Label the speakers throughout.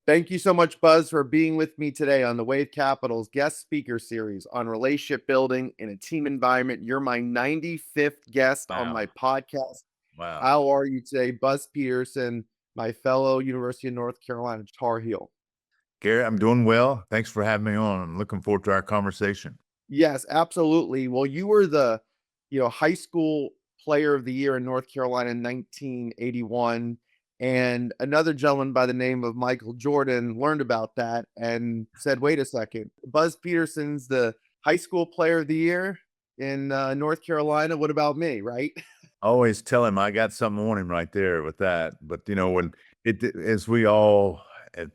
Speaker 1: Thank you so much, Buzz, for being with me today on the WaveCapital's guest speaker series on relationship building in a team environment. You're my 95th guest on my
Speaker 2: Wow.
Speaker 1: podcast.
Speaker 2: Wow.
Speaker 1: How are you today, Buzz Peterson, my fellow University of North Carolina Tar Heel?
Speaker 2: Garrett, I'm doing well. Thanks for having me on. I'm looking forward to our conversation.
Speaker 1: Yes, absolutely. Well, you were the, high school player of the year in North Carolina in 1981. And another gentleman by the name of Michael Jordan learned about that and said, wait a second, Buzz Peterson's the high school player of the year in North Carolina. What about me, right?
Speaker 2: I always tell him I got something on him right there with that. But when as we all,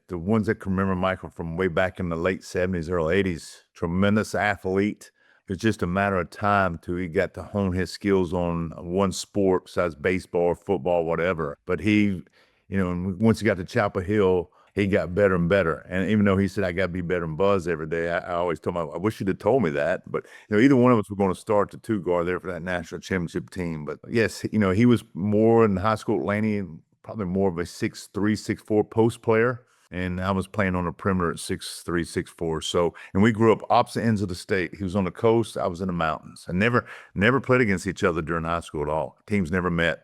Speaker 2: the ones that can remember Michael from way back in the late 70s, early 80s, tremendous athlete. It's just a matter of time till he got to hone his skills on one sport besides baseball or football, whatever. But and once he got to Chapel Hill, he got better and better. And even though he said, I got to be better than Buzz every day, I always told him, I wish you'd have told me that. But, either one of us were going to start the two guard there for that national championship team. But yes, he was more in high school at Laney, probably more of a 6'3", 6'4" post player. And I was playing on the perimeter at 6'3", 6'4". So, and we grew up opposite ends of the state. He was on the coast, I was in the mountains. I never played against each other during high school at all. Teams never met.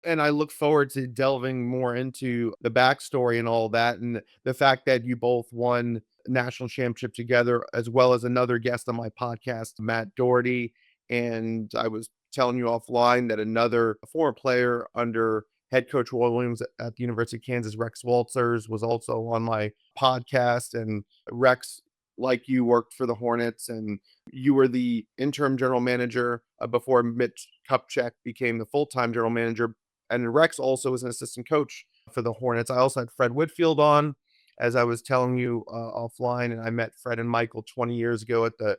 Speaker 1: And I look forward to delving more into the backstory and all that, and the fact that you both won a national championship together, as well as another guest on my podcast, Matt Doherty. And I was telling you offline that another former player under head coach Roy Williams at the University of Kansas, Rex Walters, was also on my podcast. And Rex, like you, worked for the Hornets, and you were the interim general manager before Mitch Kupchak became the full-time general manager. And Rex also was an assistant coach for the Hornets. I also had Fred Whitfield on, as I was telling you offline, and I met Fred and Michael 20 years ago at the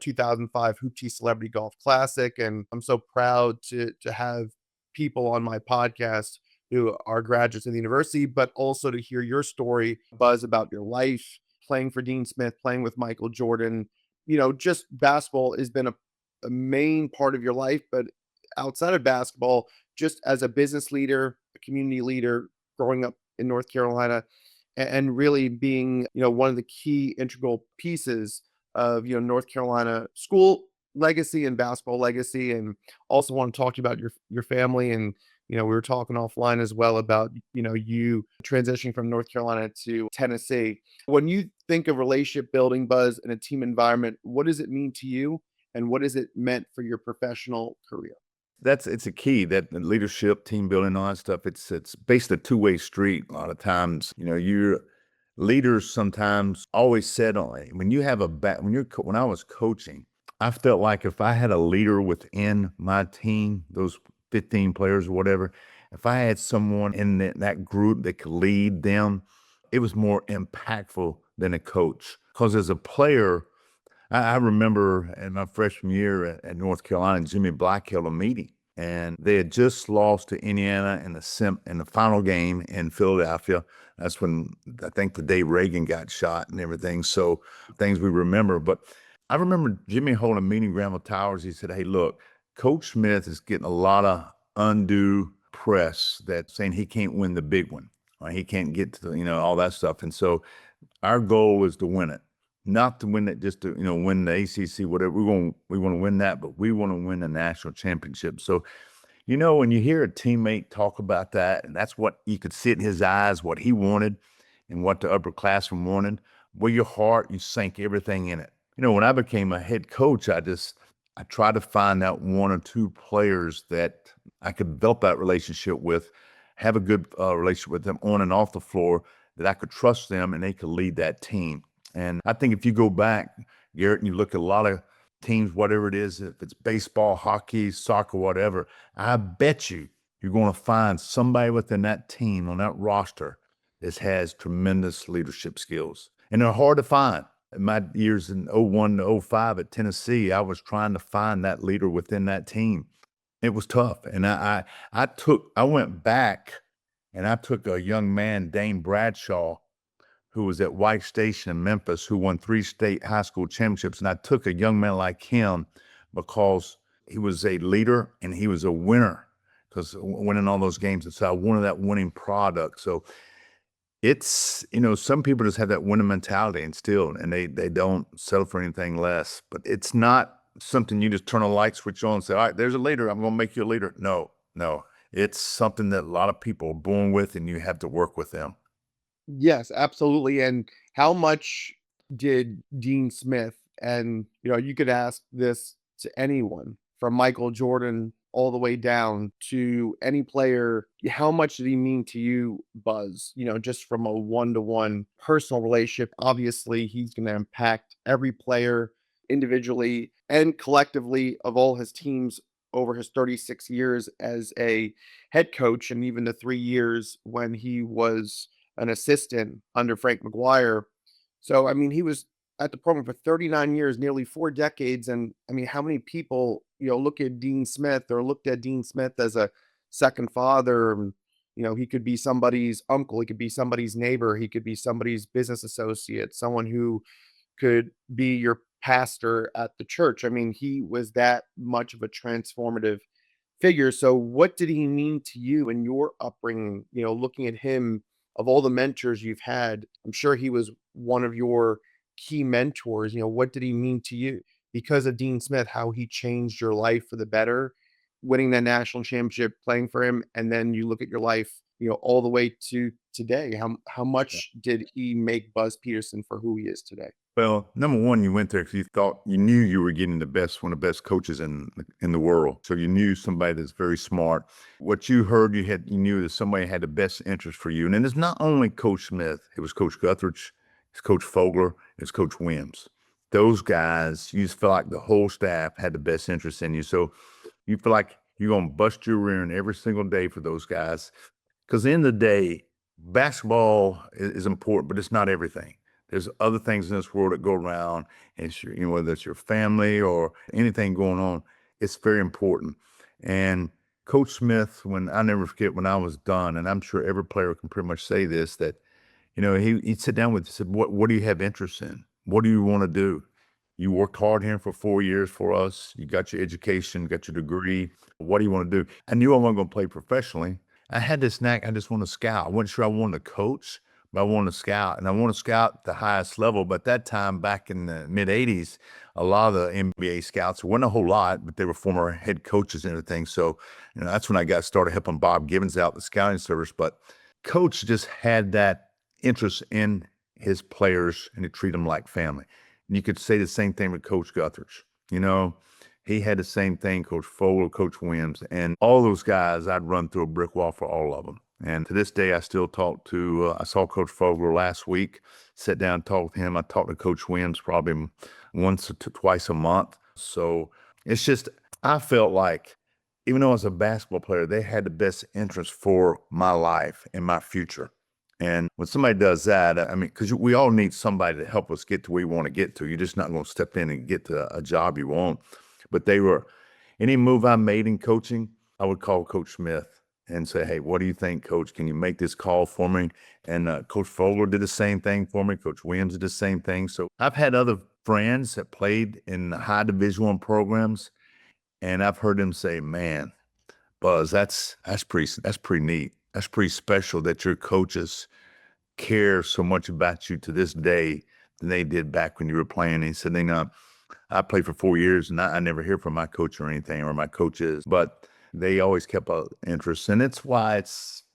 Speaker 1: 2005 Hoopty Celebrity Golf Classic. And I'm so proud to have people on my podcast who are graduates of the university, but also to hear your story, Buzz, about your life playing for Dean Smith, playing with Michael Jordan. Just basketball has been a main part of your life, but outside of basketball, just as a business leader, a community leader, growing up in North Carolina, and really being, one of the key integral pieces of, North Carolina school legacy and basketball legacy. And also want to talk to you about your family. And, we were talking offline as well about, you transitioning from North Carolina to Tennessee. When you think of relationship building, Buzz, in a team environment, what does it mean to you? And what has it meant for your professional career?
Speaker 2: It's a key, that leadership, team building, all that stuff. It's basically a two-way street. A lot of times, your leaders sometimes always said on it. When you have when I was coaching, I felt like if I had a leader within my team, those 15 players or whatever, if I had someone in that group that could lead them, it was more impactful than a coach. Because as a player, I remember in my freshman year at North Carolina, Jimmy Black held a meeting, and they had just lost to Indiana in the final game in Philadelphia. That's when I think the day Reagan got shot and everything. So things we remember. But I remember Jimmy holding a meeting at Granville Towers. He said, "Hey, look, Coach Smith is getting a lot of undue press that saying he can't win the big one, or he can't get to all that stuff. And so our goal is to win it." Not to win it, just to win the ACC, whatever. We want to win that, but we want to win the national championship. So, when you hear a teammate talk about that, and that's what you could see in his eyes, what he wanted, and what the upperclassmen wanted. Well, your heart, you sank everything in it. When I became a head coach, I tried to find out one or two players that I could develop that relationship with, have a good relationship with them on and off the floor, that I could trust them and they could lead that team. And I think if you go back, Garrett, and you look at a lot of teams, whatever it is, if it's baseball, hockey, soccer, whatever, I bet you're going to find somebody within that team on that roster that has tremendous leadership skills. And they're hard to find. In my years in 01 to 05 at Tennessee, I was trying to find that leader within that team. It was tough. And I went back and I took a young man, Dane Bradshaw, who was at White Station in Memphis, who won 3 state high school championships. And I took a young man like him because he was a leader and he was a winner, because winning all those games. And so I wanted that winning product. So It's, some people just have that winning mentality and they don't settle for anything less. But it's not something you just turn a light switch on and say, all right, there's a leader. I'm going to make you a leader. No, no. It's something that a lot of people are born with and you have to work with them.
Speaker 1: Yes, absolutely. And how much did Dean Smith, and you could ask this to anyone from Michael Jordan all the way down to any player, how much did he mean to you, Buzz? Just from a one-to-one personal relationship. Obviously, he's going to impact every player individually and collectively of all his teams over his 36 years as a head coach, and even the 3 years when he was an assistant under Frank McGuire. So, I mean, he was at the program for 39 years, nearly 4 decades. And I mean, how many people, look at Dean Smith or looked at Dean Smith as a second father? And, he could be somebody's uncle, he could be somebody's neighbor, he could be somebody's business associate, someone who could be your pastor at the church. I mean, he was that much of a transformative figure. So what did he mean to you in your upbringing? Looking at him, of all the mentors you've had, I'm sure he was one of your key mentors. What did he mean to you? Because of Dean Smith, how he changed your life for the better, winning that national championship, playing for him, and then you look at your life, all the way to today. How much did he make Buzz Peterson for who he is today?
Speaker 2: Well, number one, you went there because you knew you were getting one of the best coaches in the world. So you knew somebody that's very smart. What you heard, you knew that somebody had the best interest for you. And then it's not only Coach Smith; it was Coach Guthridge, it's Coach Fogler, it's Coach Williams. Those guys, you just feel like the whole staff had the best interest in you. So you feel like you're gonna bust your rear end every single day for those guys. Because at the end of the day, basketball is important, but it's not everything. There's other things in this world that go around, and whether it's your family or anything going on, it's very important. And Coach Smith, I never forget when I was done, and I'm sure every player can pretty much say this, that he'd sit down with us and said, what do you have interest in? What do you want to do? You worked hard here for 4 years for us. You got your education, got your degree. What do you want to do? I knew I wasn't going to play professionally. I had this knack. I just want to scout. I wasn't sure I wanted to coach, but I wanted to scout. And I want to scout at the highest level. But that time, back in the mid-'80s, a lot of the NBA scouts, wasn't a whole lot, but they were former head coaches and everything. So, that's when I got started helping Bob Gibbons out, the scouting service. But Coach just had that interest in his players and to treat them like family. And you could say the same thing with Coach Guthridge. He had the same thing, Coach Fogler, Coach Williams, and all those guys, I'd run through a brick wall for all of them. And to this day, I still talk I saw Coach Fogler last week, sat down and talked with him. I talked to Coach Williams probably once or twice a month. So it's just, I felt like, even though I was a basketball player, they had the best interest for my life and my future. And when somebody does that, I mean, because we all need somebody to help us get to where we want to get to. You're just not going to step in and get to a job you want. But any move I made in coaching, I would call Coach Smith and say, hey, what do you think, Coach? Can you make this call for me? And Coach Fogler did the same thing for me. Coach Williams did the same thing. So I've had other friends that played in high Division I programs, and I've heard them say, man, Buzz, that's pretty neat. That's pretty special that your coaches care so much about you to this day than they did back when you were playing. And he said, I played for 4 years and I never hear from my coach or anything, or my coaches, but they always kept an interest. And it's why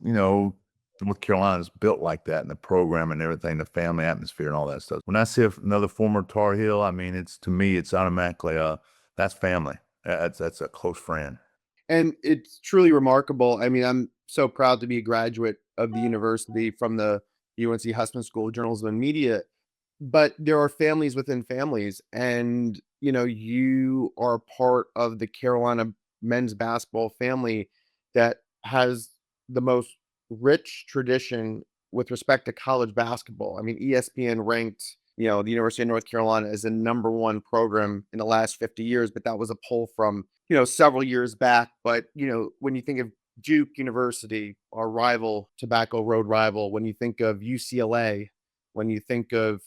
Speaker 2: North Carolina's built like that, and the program and everything, the family atmosphere and all that stuff. When I see another former Tar Heel, I mean, to me, it's automatically, that's family. That's a close friend.
Speaker 1: And it's truly remarkable. I mean, I'm so proud to be a graduate of the university from the UNC Hussman School of Journalism and Media. But there are families within families, and you are part of the Carolina men's basketball family that has the most rich tradition with respect to college basketball. I mean, ESPN ranked the University of North Carolina as the #1 program in the last 50 years, but that was a poll from several years back. But when you think of Duke University, our rival, Tobacco Road rival, when you think of UCLA, when you think of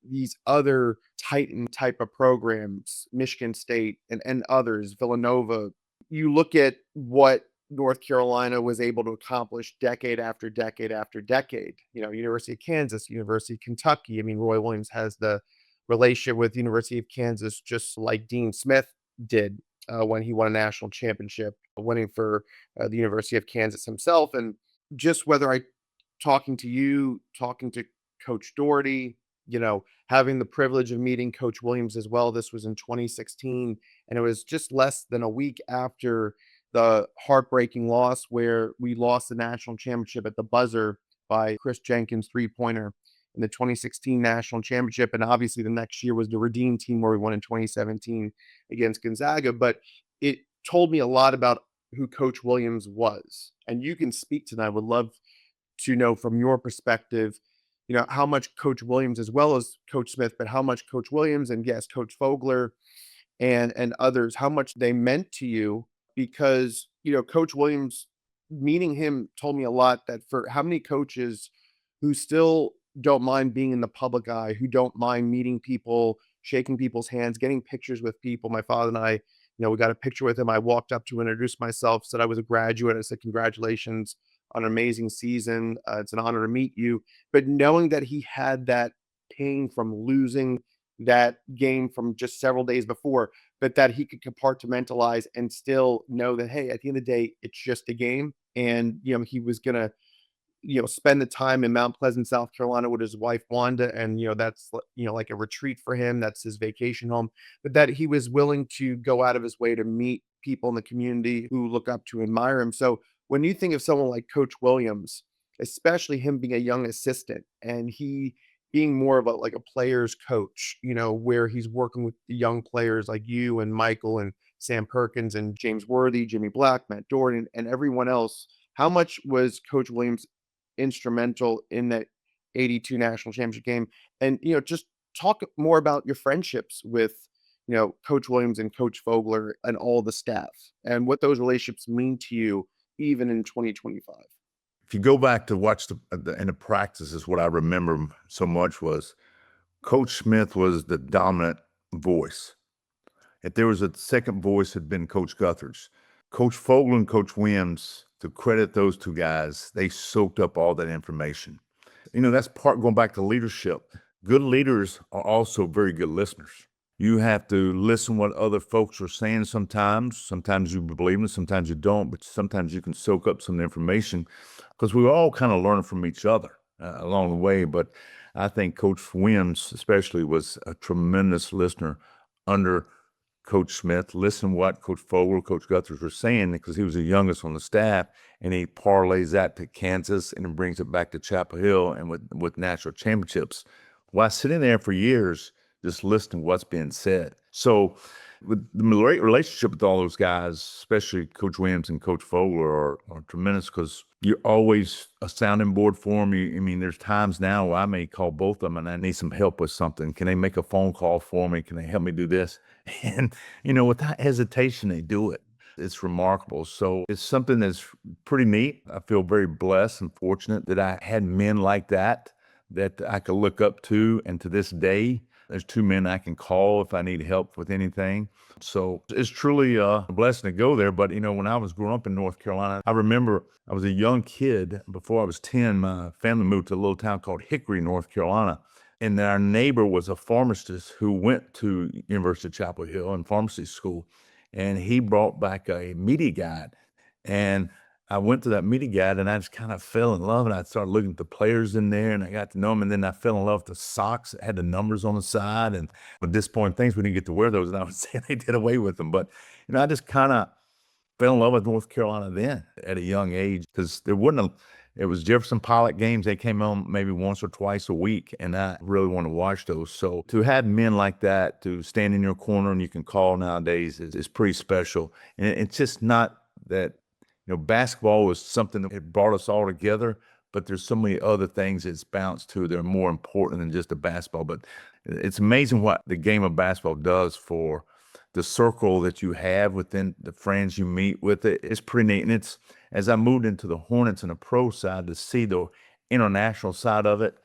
Speaker 1: these other Titan type of programs, Michigan State and others, Villanova, you look at what North Carolina was able to accomplish decade after decade after decade. University of Kansas, University of Kentucky. I mean, Roy Williams has the relationship with University of Kansas, just like Dean Smith did when he won a national championship, winning for the University of Kansas himself. And just whether I talking to you, talking to Coach Doherty, having the privilege of meeting Coach Williams as well. This was in 2016, and it was just less than a week after the heartbreaking loss where we lost the national championship at the buzzer by Chris Jenkins' three-pointer in the 2016 national championship. And obviously the next year was the Redeem team where we won in 2017 against Gonzaga. But it told me a lot about who Coach Williams was. And you can speak to that. I would love to know from your perspective, how much Coach Williams, as well as Coach Smith, but how much Coach Williams and yes, Coach Fogler and others, how much they meant to you. Because, Coach Williams, meeting him told me a lot, that for how many coaches who still don't mind being in the public eye, who don't mind meeting people, shaking people's hands, getting pictures with people. My father and I, we got a picture with him. I walked up to introduce myself, said I was a graduate. I said, congratulations on an amazing season. It's an honor to meet you. But knowing that he had that pain from losing that game from just several days before, but that he could compartmentalize and still know that, hey, at the end of the day, it's just a game. And, he was going to, spend the time in Mount Pleasant, South Carolina with his wife, Wanda. And, that's, like a retreat for him. That's his vacation home. But that he was willing to go out of his way to meet people in the community who look up to, admire him. So when you think of someone like Coach Williams, especially him being a young assistant and he being more of like a player's coach, where he's working with the young players like you and Michael and Sam Perkins and James Worthy, Jimmy Black, Matt Dorton, and everyone else. How much was Coach Williams instrumental in that 82 national championship game? And, just talk more about your friendships with, Coach Williams and Coach Fogler and all the staff and what those relationships mean to you, even in 2025.
Speaker 2: If you go back to watch the practices, what I remember so much was Coach Smith was the dominant voice. If there was a second voice, had been Coach Guthers. Coach Fogler and Coach Williams, to credit those two guys, they soaked up all that information. That's part going back to leadership. Good leaders are also very good listeners. You have to listen what other folks are saying sometimes. Sometimes you believe them, sometimes you don't, but sometimes you can soak up some information because we all kind of learn from each other along the way. But I think Coach Williams especially was a tremendous listener under Coach Smith. Listen what Coach Fogler, Coach Guthers were saying because he was the youngest on the staff, and he parlays that to Kansas and then brings it back to Chapel Hill and with national championships. While sitting there for years, just listening to what's being said. So with the relationship with all those guys, especially Coach Williams and Coach Fogler are tremendous because you're always a sounding board for them. I mean, there's times now where I may call both of them and I need some help with something. Can they make a phone call for me? Can they help me do this? And, without hesitation, they do it. It's remarkable. So it's something that's pretty neat. I feel very blessed and fortunate that I had men like that I could look up to. And to this day, there's two men I can call if I need help with anything. So it's truly a blessing to go there. But, when I was growing up in North Carolina, I remember I was a young kid. Before I was 10, my family moved to a little town called Hickory, North Carolina. And our neighbor was a pharmacist who went to University of Chapel Hill and pharmacy school. And he brought back a media guide. And I went to that media guide and I just kind of fell in love, and I started looking at the players in there and I got to know them. And then I fell in love with the socks that had the numbers on the side. And at this point, things we didn't get to wear those. And I would say they did away with them. But, I just kind of fell in love with North Carolina then at a young age because it was Jefferson Pilot games. They came on maybe once or twice a week, and I really want to watch those. So to have men like that to stand in your corner and you can call nowadays is pretty special. And it's just not that, basketball was something that brought us all together, but there's so many other things it's bounced to that are more important than just the basketball. But it's amazing what the game of basketball does for the circle that you have within the friends you meet with. It's pretty neat. And it's, as I moved into the Hornets and the pro side, to see the international side of it,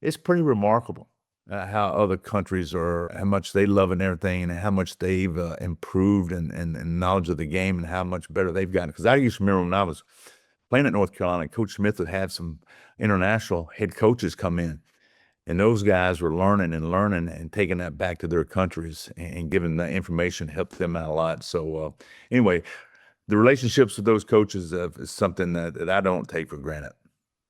Speaker 2: it's pretty remarkable. how other countries are, how much they love and everything, and how much they've improved and knowledge of the game and how much better they've gotten. Because I used to remember when I was playing at North Carolina, Coach Smith would have some international head coaches come in, and those guys were learning and taking that back to their countries and giving that information helped them out a lot. So anyway, the relationships with those coaches is something that I don't take for granted.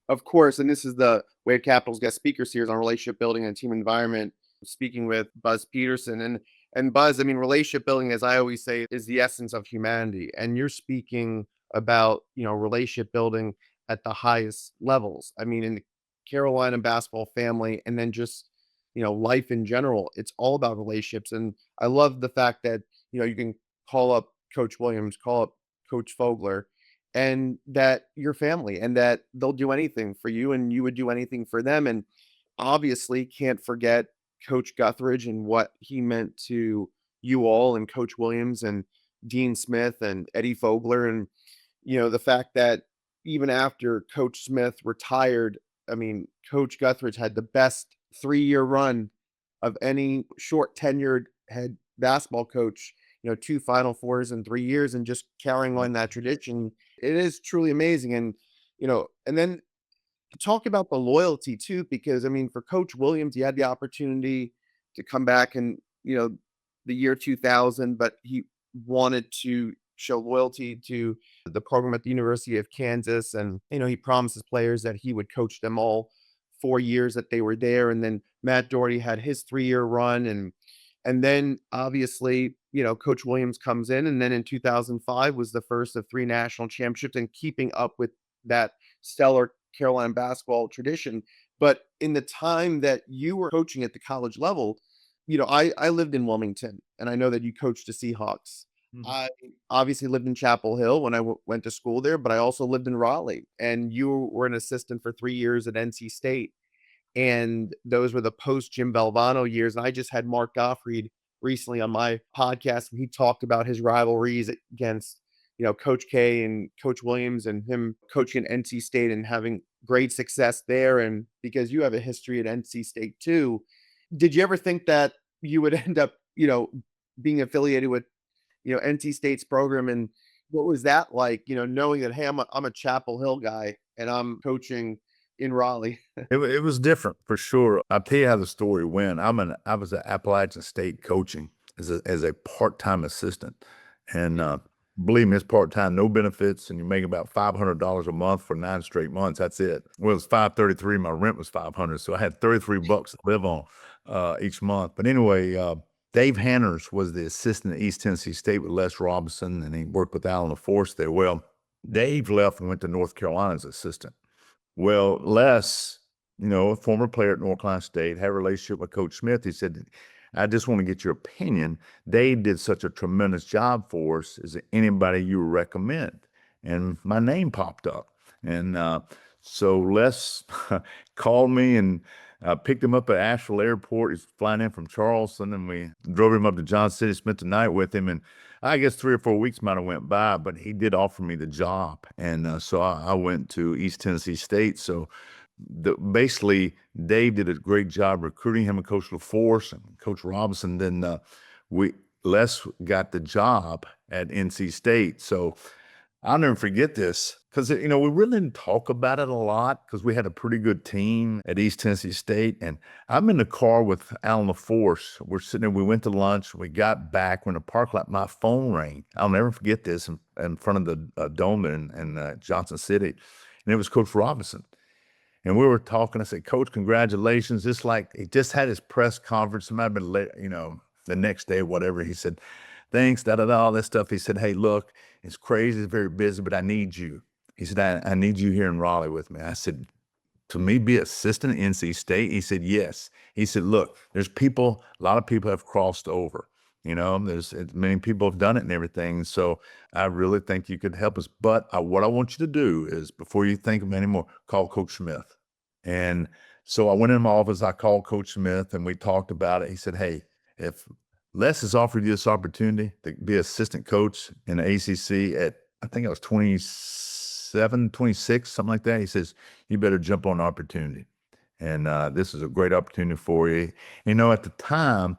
Speaker 1: Of course, and this is the WaveCapital's guest speaker series on relationship building and team environment. Speaking with Buzz Peterson, and Buzz, I mean, relationship building, as I always say, is the essence of humanity. And you're speaking about relationship building at the highest levels. I mean, in the Carolina basketball family, and then just life in general. It's all about relationships, and I love the fact that you can call up Coach Williams, call up Coach Fogler, and that your family and that they'll do anything for you and you would do anything for them. And obviously can't forget Coach Guthridge and what he meant to you all, and Coach Williams and Dean Smith and Eddie Fogler. And the fact that even after Coach Smith retired, I mean, Coach Guthridge had the best 3-year run of any short tenured head basketball coach, 2 Final Fours in 3 years, and just carrying on that tradition. It is truly amazing. And, and then talk about the loyalty too, because I mean, for Coach Williams, he had the opportunity to come back in, the year 2000, but he wanted to show loyalty to the program at the University of Kansas. And, he promised his players that he would coach them all 4 years that they were there. And then Matt Doherty had his 3-year run. And then obviously, Coach Williams comes in, and then in 2005 was the first of 3 national championships, and keeping up with that stellar Carolina basketball tradition. But in the time that you were coaching at the college level, I lived in Wilmington, and I know that you coached the Seahawks.
Speaker 2: Mhm.
Speaker 1: I obviously lived in Chapel Hill when I went to school there, but I also lived in Raleigh, and you were an assistant for 3 years at NC State. And those were the post Jim Valvano years. And I just had Mark Gottfried recently on my podcast, and he talked about his rivalries against, Coach K and Coach Williams, and him coaching at NC State and having great success there. And because you have a history at NC State too, did you ever think that you would end up, being affiliated with, NC State's program? And what was that like, knowing that, hey, I'm a Chapel Hill guy and I'm coaching in Raleigh?
Speaker 2: It was different for sure. I'll tell you how the story went. I was at Appalachian State coaching as a part-time assistant, and believe me, it's part-time, no benefits, and you make about $500 a month for 9 straight months. That's it. Well, it was 533. My rent was 500, so I had $33 to live on each month. But anyway, Dave Hanners was the assistant at East Tennessee State with Les Robinson, and he worked with Alan LaForce there. Well, Dave left and went to North Carolina as assistant. Well, Les, a former player at North Carolina State, had a relationship with Coach Smith. He said, I just want to get your opinion. Dave did such a tremendous job for us. Is there anybody you recommend? And my name popped up. And so Les called me, and picked him up at Asheville Airport. He's flying in from Charleston, and we drove him up to Johnson City, spent the night with him. And I guess 3 or 4 weeks might have went by, but he did offer me the job. And so I went to East Tennessee State. So basically, Dave did a great job recruiting him and Coach LaForce and Coach Robinson. Then Les got the job at NC State. So I'll never forget this because, we really didn't talk about it a lot because we had a pretty good team at East Tennessee State. And I'm in the car with Alan LaForce. We're sitting there. We went to lunch. We got back. We're in the parking lot. My phone rang. I'll never forget this in front of the dome in Johnson City. And it was Coach Robinson. And we were talking. I said, Coach, congratulations. It's like he just had his press conference. It might have been late, the next day or whatever. He said, thanks, all that stuff. He said, hey, look, it's crazy, it's very busy, but I need you. He said, I need you here in Raleigh with me. I said, to me, be assistant at NC State? He said, yes. He said, look, a lot of people have crossed over. There's many people have done it and everything. So I really think you could help us. But what I want you to do is, before you think of any more, call Coach Smith. And so I went in my office, I called Coach Smith, and we talked about it. He said, hey, if Les has offered you this opportunity to be assistant coach in the ACC at, I think I was 27, 26, something like that. He says, you better jump on the opportunity. and this is a great opportunity for you. You know, at the time,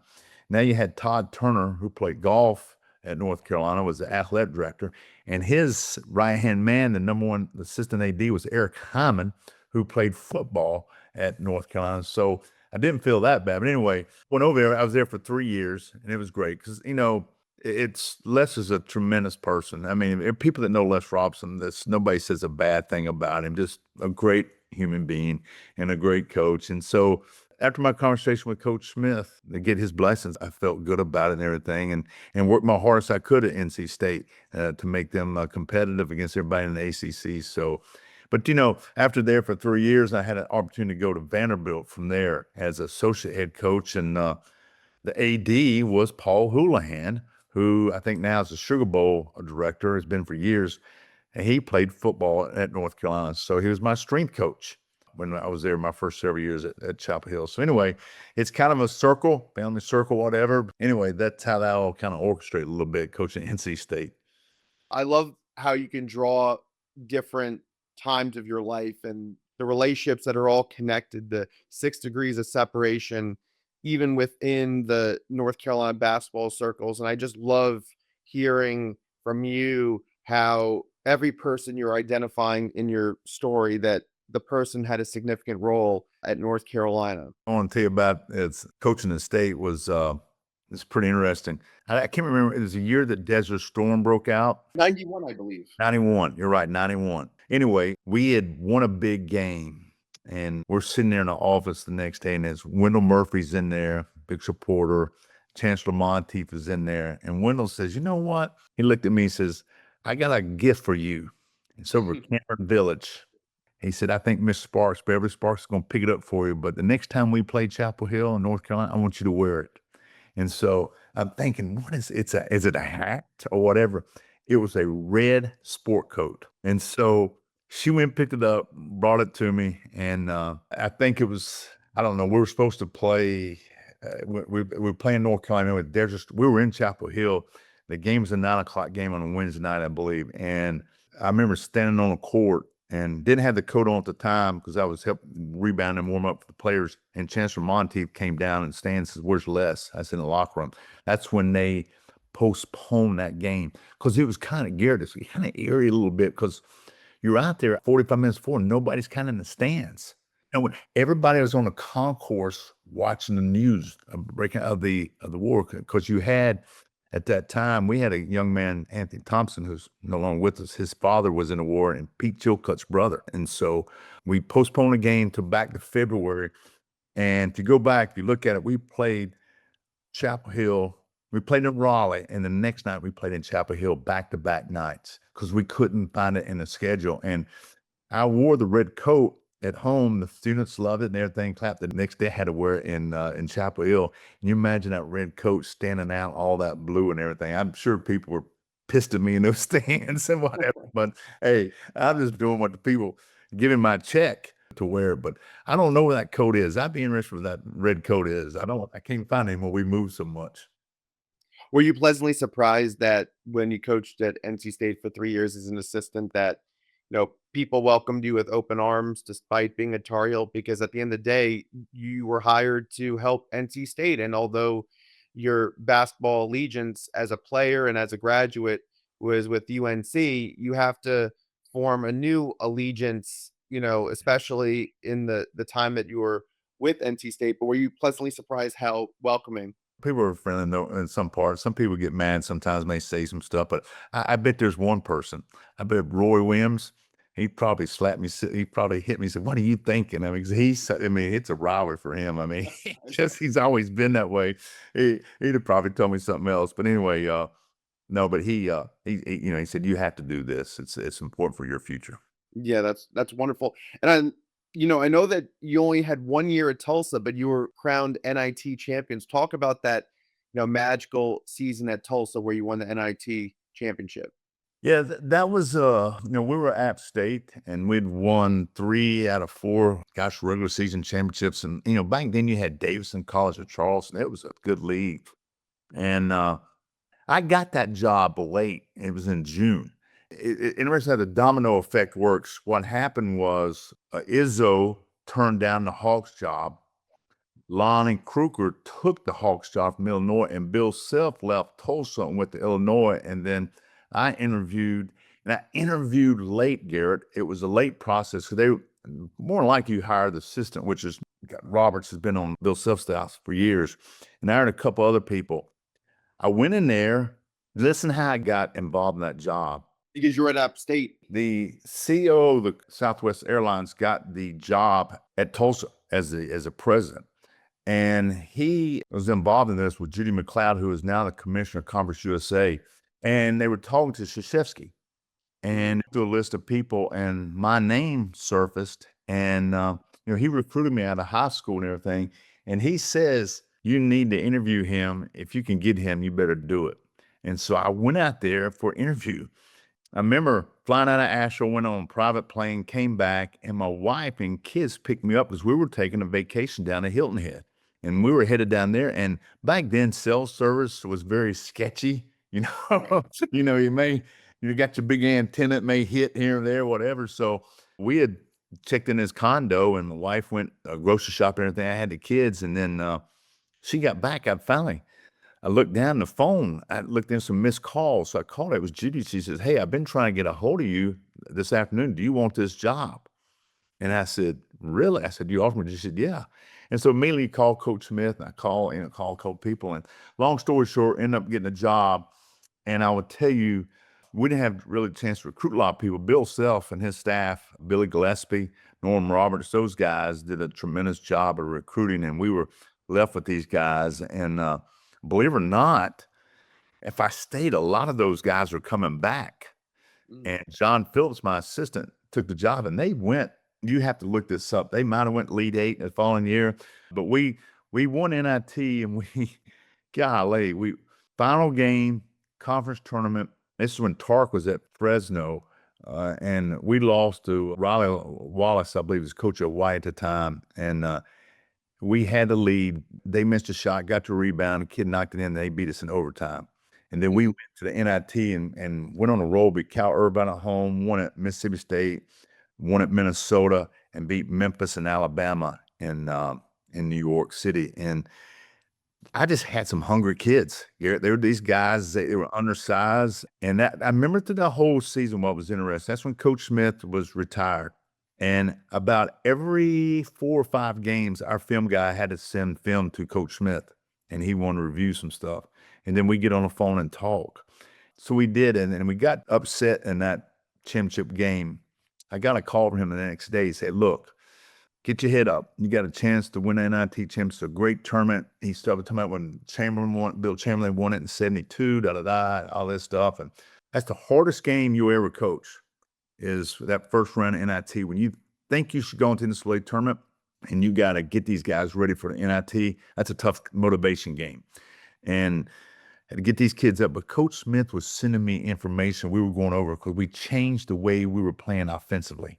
Speaker 2: now you had Todd Turner, who played golf at North Carolina, was the athletic director, and his right-hand man, the number one assistant AD, was Eric Hyman, who played football at North Carolina. So I didn't feel that bad. But anyway, went over there. I was there for 3 years, and it was great because, you know, it's Les is a tremendous person. I mean, people that know Les Robson, nobody says a bad thing about him. Just a great human being and a great coach. And so after my conversation with Coach Smith to get his blessings, I felt good about it and everything, and worked my hardest I could at NC State to make them competitive against everybody in the ACC. So, but you know, after there for 3 years, I had an opportunity to go to Vanderbilt from there as associate head coach, and the AD was Paul Houlihan, who I think now is the Sugar Bowl director, has been for years, and he played football at North Carolina. So he was my strength coach when I was there my first several years at Chapel Hill. So anyway, it's kind of a circle, family circle, whatever. Anyway, that's how that all kind of orchestrated a little bit, coaching NC State.
Speaker 1: I love how you can draw different times of your life and the relationships that are all connected, the 6 degrees of separation, even within the North Carolina basketball circles. And I just love hearing from you how every person you're identifying in your story, that the person had a significant role at North Carolina.
Speaker 2: I want to tell you about it's coaching the state was it's pretty interesting. I can't remember. It was a year that Desert Storm broke out.
Speaker 1: 91, I believe.
Speaker 2: 91. You're right, 91. Anyway, we had won a big game, and we're sitting there in the office the next day, and there's Wendell Murphy's in there, big supporter. Chancellor Monteith is in there, and Wendell says, "You know what?" He looked at me and says, "I got a gift for you. It's over at Cameron Village." He said, "I think Miss Sparks, Beverly Sparks, is going to pick it up for you. But the next time we play Chapel Hill in North Carolina, I want you to wear it." And so I'm thinking, what is is it a hat or whatever? It was a red sport coat. And so she went, picked it up, brought it to me. And I think it was, I don't know, we were supposed to play, we were playing North Carolina. We were in Chapel Hill. The game was a 9 o'clock game on a Wednesday night, I believe. And I remember standing on the court and didn't have the coat on at the time because I was helping rebound and warm up for the players. And Chancellor Monteith came down and stands and says, "Where's Les?" I said, "In the locker room." That's when they postponed that game because it was kind of Garrett, it's kind of eerie a little bit because you're out there 45 minutes before, nobody's kind of in the stands. And everybody was on the concourse watching the news breaking of the war because you had at that time, we had a young man, Anthony Thompson, who's no longer with us. His father was in the war, and Pete Chilcutt's brother. And so we postponed the game to back to February. And to go back, if you look at it, we played Chapel Hill. We played in Raleigh, and the next night we played in Chapel Hill back-to-back nights because we couldn't find it in the schedule. And I wore the red coat at home. The students loved it and everything, clapped. The next day I had to wear it in Chapel Hill. And you imagine that red coat standing out, all that blue and everything. I'm sure people were pissed at me in those stands and whatever. But hey, I'm just doing what the people giving my check to wear. But I don't know where that coat is. I'd be interested where that red coat is. I can't find it anymore. We moved so much.
Speaker 1: Were you pleasantly surprised that when you coached at NC State for 3 years as an assistant that, people welcomed you with open arms despite being a Tar Heel? Because at the end of the day, you were hired to help NC State, and although your basketball allegiance as a player and as a graduate was with UNC, you have to form a new allegiance, especially in the time that you were with NC State. But were you pleasantly surprised how welcoming?
Speaker 2: People are friendly though in some parts. Some people get mad sometimes, may say some stuff, but I bet there's one person. I bet Roy Williams, he probably slapped me. He probably hit me and said, "What are you thinking?" I mean, 'cause I mean, it's a rivalry for him. I mean, he's always been that way. He'd have probably told me something else. But anyway, no, but he said, "You have to do this. It's important for your future."
Speaker 1: Yeah, that's wonderful. And I know that you only had 1 year at Tulsa, but you were crowned NIT champions. Talk about that, magical season at Tulsa where you won the NIT championship.
Speaker 2: Yeah, that was we were at App State and we'd won 3 out of 4, regular season championships. And back then you had Davidson College of Charleston. It was a good league. And I got that job late. It was in June. Interesting how the domino effect works. What happened was Izzo turned down the Hawks job. Lonnie Kruger took the Hawks job from Illinois, and Bill Self left Tulsa and went to Illinois. And then I interviewed late, Garrett. It was a late process because they more than likely you hired the assistant, which is Roberts has been on Bill Self's staff for years, and I hired a couple other people. I went in there. Listen how I got involved in that job.
Speaker 1: Because you're at App State.
Speaker 2: The CEO of the Southwest Airlines got the job at Tulsa as a president. And he was involved in this with Judy McLeod, who is now the commissioner of Conference USA. And they were talking to Krzyzewski and through a list of people, and my name surfaced. And, he recruited me out of high school and everything. And he says, you need to interview him. If you can get him, you better do it. And so I went out there for an interview. I remember flying out of Asheville, went on a private plane, came back, and my wife and kids picked me up because we were taking a vacation down to Hilton Head. And we were headed down there. And back then, cell service was very sketchy. You got your big antenna, it may hit here and there, whatever. So we had checked in his condo, and my wife went grocery shopping and everything. I had the kids, and then she got back. I looked down the phone. I looked in some missed calls. So I called her. It was Judy. She says, hey, I've been trying to get a hold of you this afternoon. Do you want this job? And I said, really? I said, you offered me? She said, yeah. And so immediately called Coach Smith, and I called Coach people. And long story short, ended up getting a job. And I would tell you, we didn't have really a chance to recruit a lot of people. Bill Self and his staff, Billy Gillespie, Norm Roberts, those guys did a tremendous job of recruiting. And we were left with these guys. And believe it or not, if I stayed, a lot of those guys were coming back. And John Phillips, my assistant, took the job, and they went. You have to look this up. They might have went lead 8 the following year, but we won NIT, and we final game conference tournament. This is when Tark was at Fresno, and we lost to Riley Wallace, I believe was coach at White at the time, and we had the lead. They missed a shot, got the rebound. The kid knocked it in. And they beat us in overtime. And then we went to the NIT and went on a roll, beat Cal Irvine at home, won at Mississippi State, won at Minnesota, and beat Memphis and Alabama in New York City. And I just had some hungry kids. They were these guys, they were undersized. And I remember through the whole season what was interesting. That's when Coach Smith was retired. And about every 4 or 5 games, our film guy had to send film to Coach Smith, and he wanted to review some stuff. And then we get on the phone and talk. So we did, and we got upset in that championship game. I got a call from him the next day. He said, look, get your head up. You got a chance to win the NIT championship. It's a great tournament. He started talking about when Bill Chamberlain won it in 72, all this stuff. And that's the hardest game you ever coach, is that first run of NIT. When you think you should go into the NCAA tournament and you got to get these guys ready for the NIT, that's a tough motivation game. And had to get these kids up. But Coach Smith was sending me information we were going over because we changed the way we were playing offensively.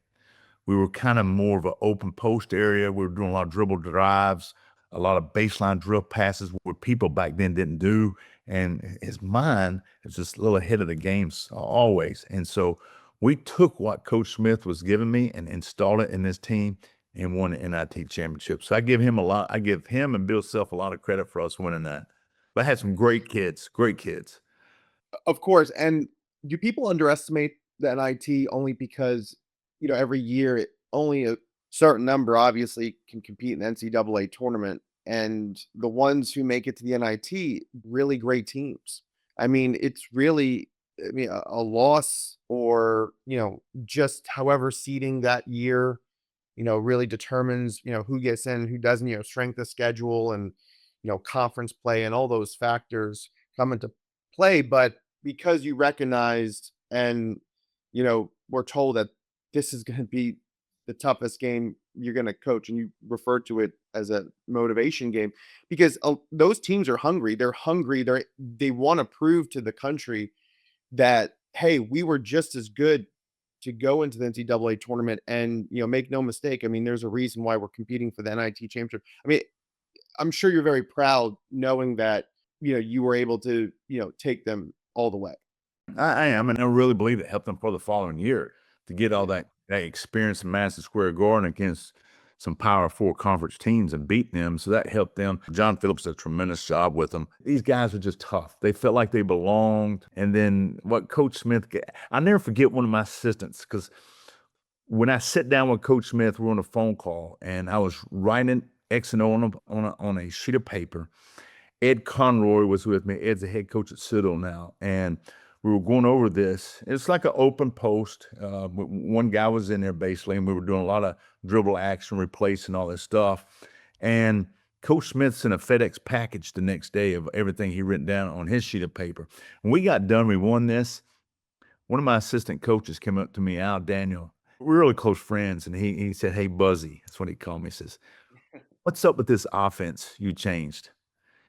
Speaker 2: We were kind of more of an open post area. We were doing a lot of dribble drives, a lot of baseline drill passes where people back then didn't do. And his mind is just a little ahead of the games always. And so we took what Coach Smith was giving me and installed it in this team and won the NIT championship. So I give him and Bill Self a lot of credit for us winning that. But I had some great kids.
Speaker 1: Of course. And do people underestimate the NIT only because, every year only a certain number obviously can compete in the NCAA tournament, and the ones who make it to the NIT, really great teams. I mean, it's really, a loss or, just however seeding that year, really determines, who gets in, who doesn't, strength of schedule and, conference play and all those factors come into play. But because you recognized and, we're told that this is going to be the toughest game you're going to coach, and you refer to it as a motivation game because those teams are hungry. They're hungry. They want to prove to the country that, hey, we were just as good to go into the NCAA tournament. And, make no mistake, I mean, there's a reason why we're competing for the NIT championship. I mean, I'm sure you're very proud knowing that, you were able to, take them all the way.
Speaker 2: I am, and I really believe it helped them for the following year to get all that experience in Madison Square Garden against some Power Four conference teams and beat them. So that helped them. John Phillips did a tremendous job with them. These guys are just tough. They felt like they belonged. And then what Coach Smith, I never forget one of my assistants, because when I sat down with Coach Smith, we were on a phone call, and I was writing X and O on a sheet of paper. Ed Conroy was with me. Ed's the head coach at Citadel now, and we were going over this. It's like an open post. One guy was in there basically, and we were doing a lot of dribble action, replacing all this stuff. And Coach Smith sent a FedEx package the next day of everything he written down on his sheet of paper. When we got done, we won this. One of my assistant coaches came up to me, Al Daniel. We're really close friends, and he said, "Hey, Buzzy," that's what he called me. He says, "What's up with this offense you changed?"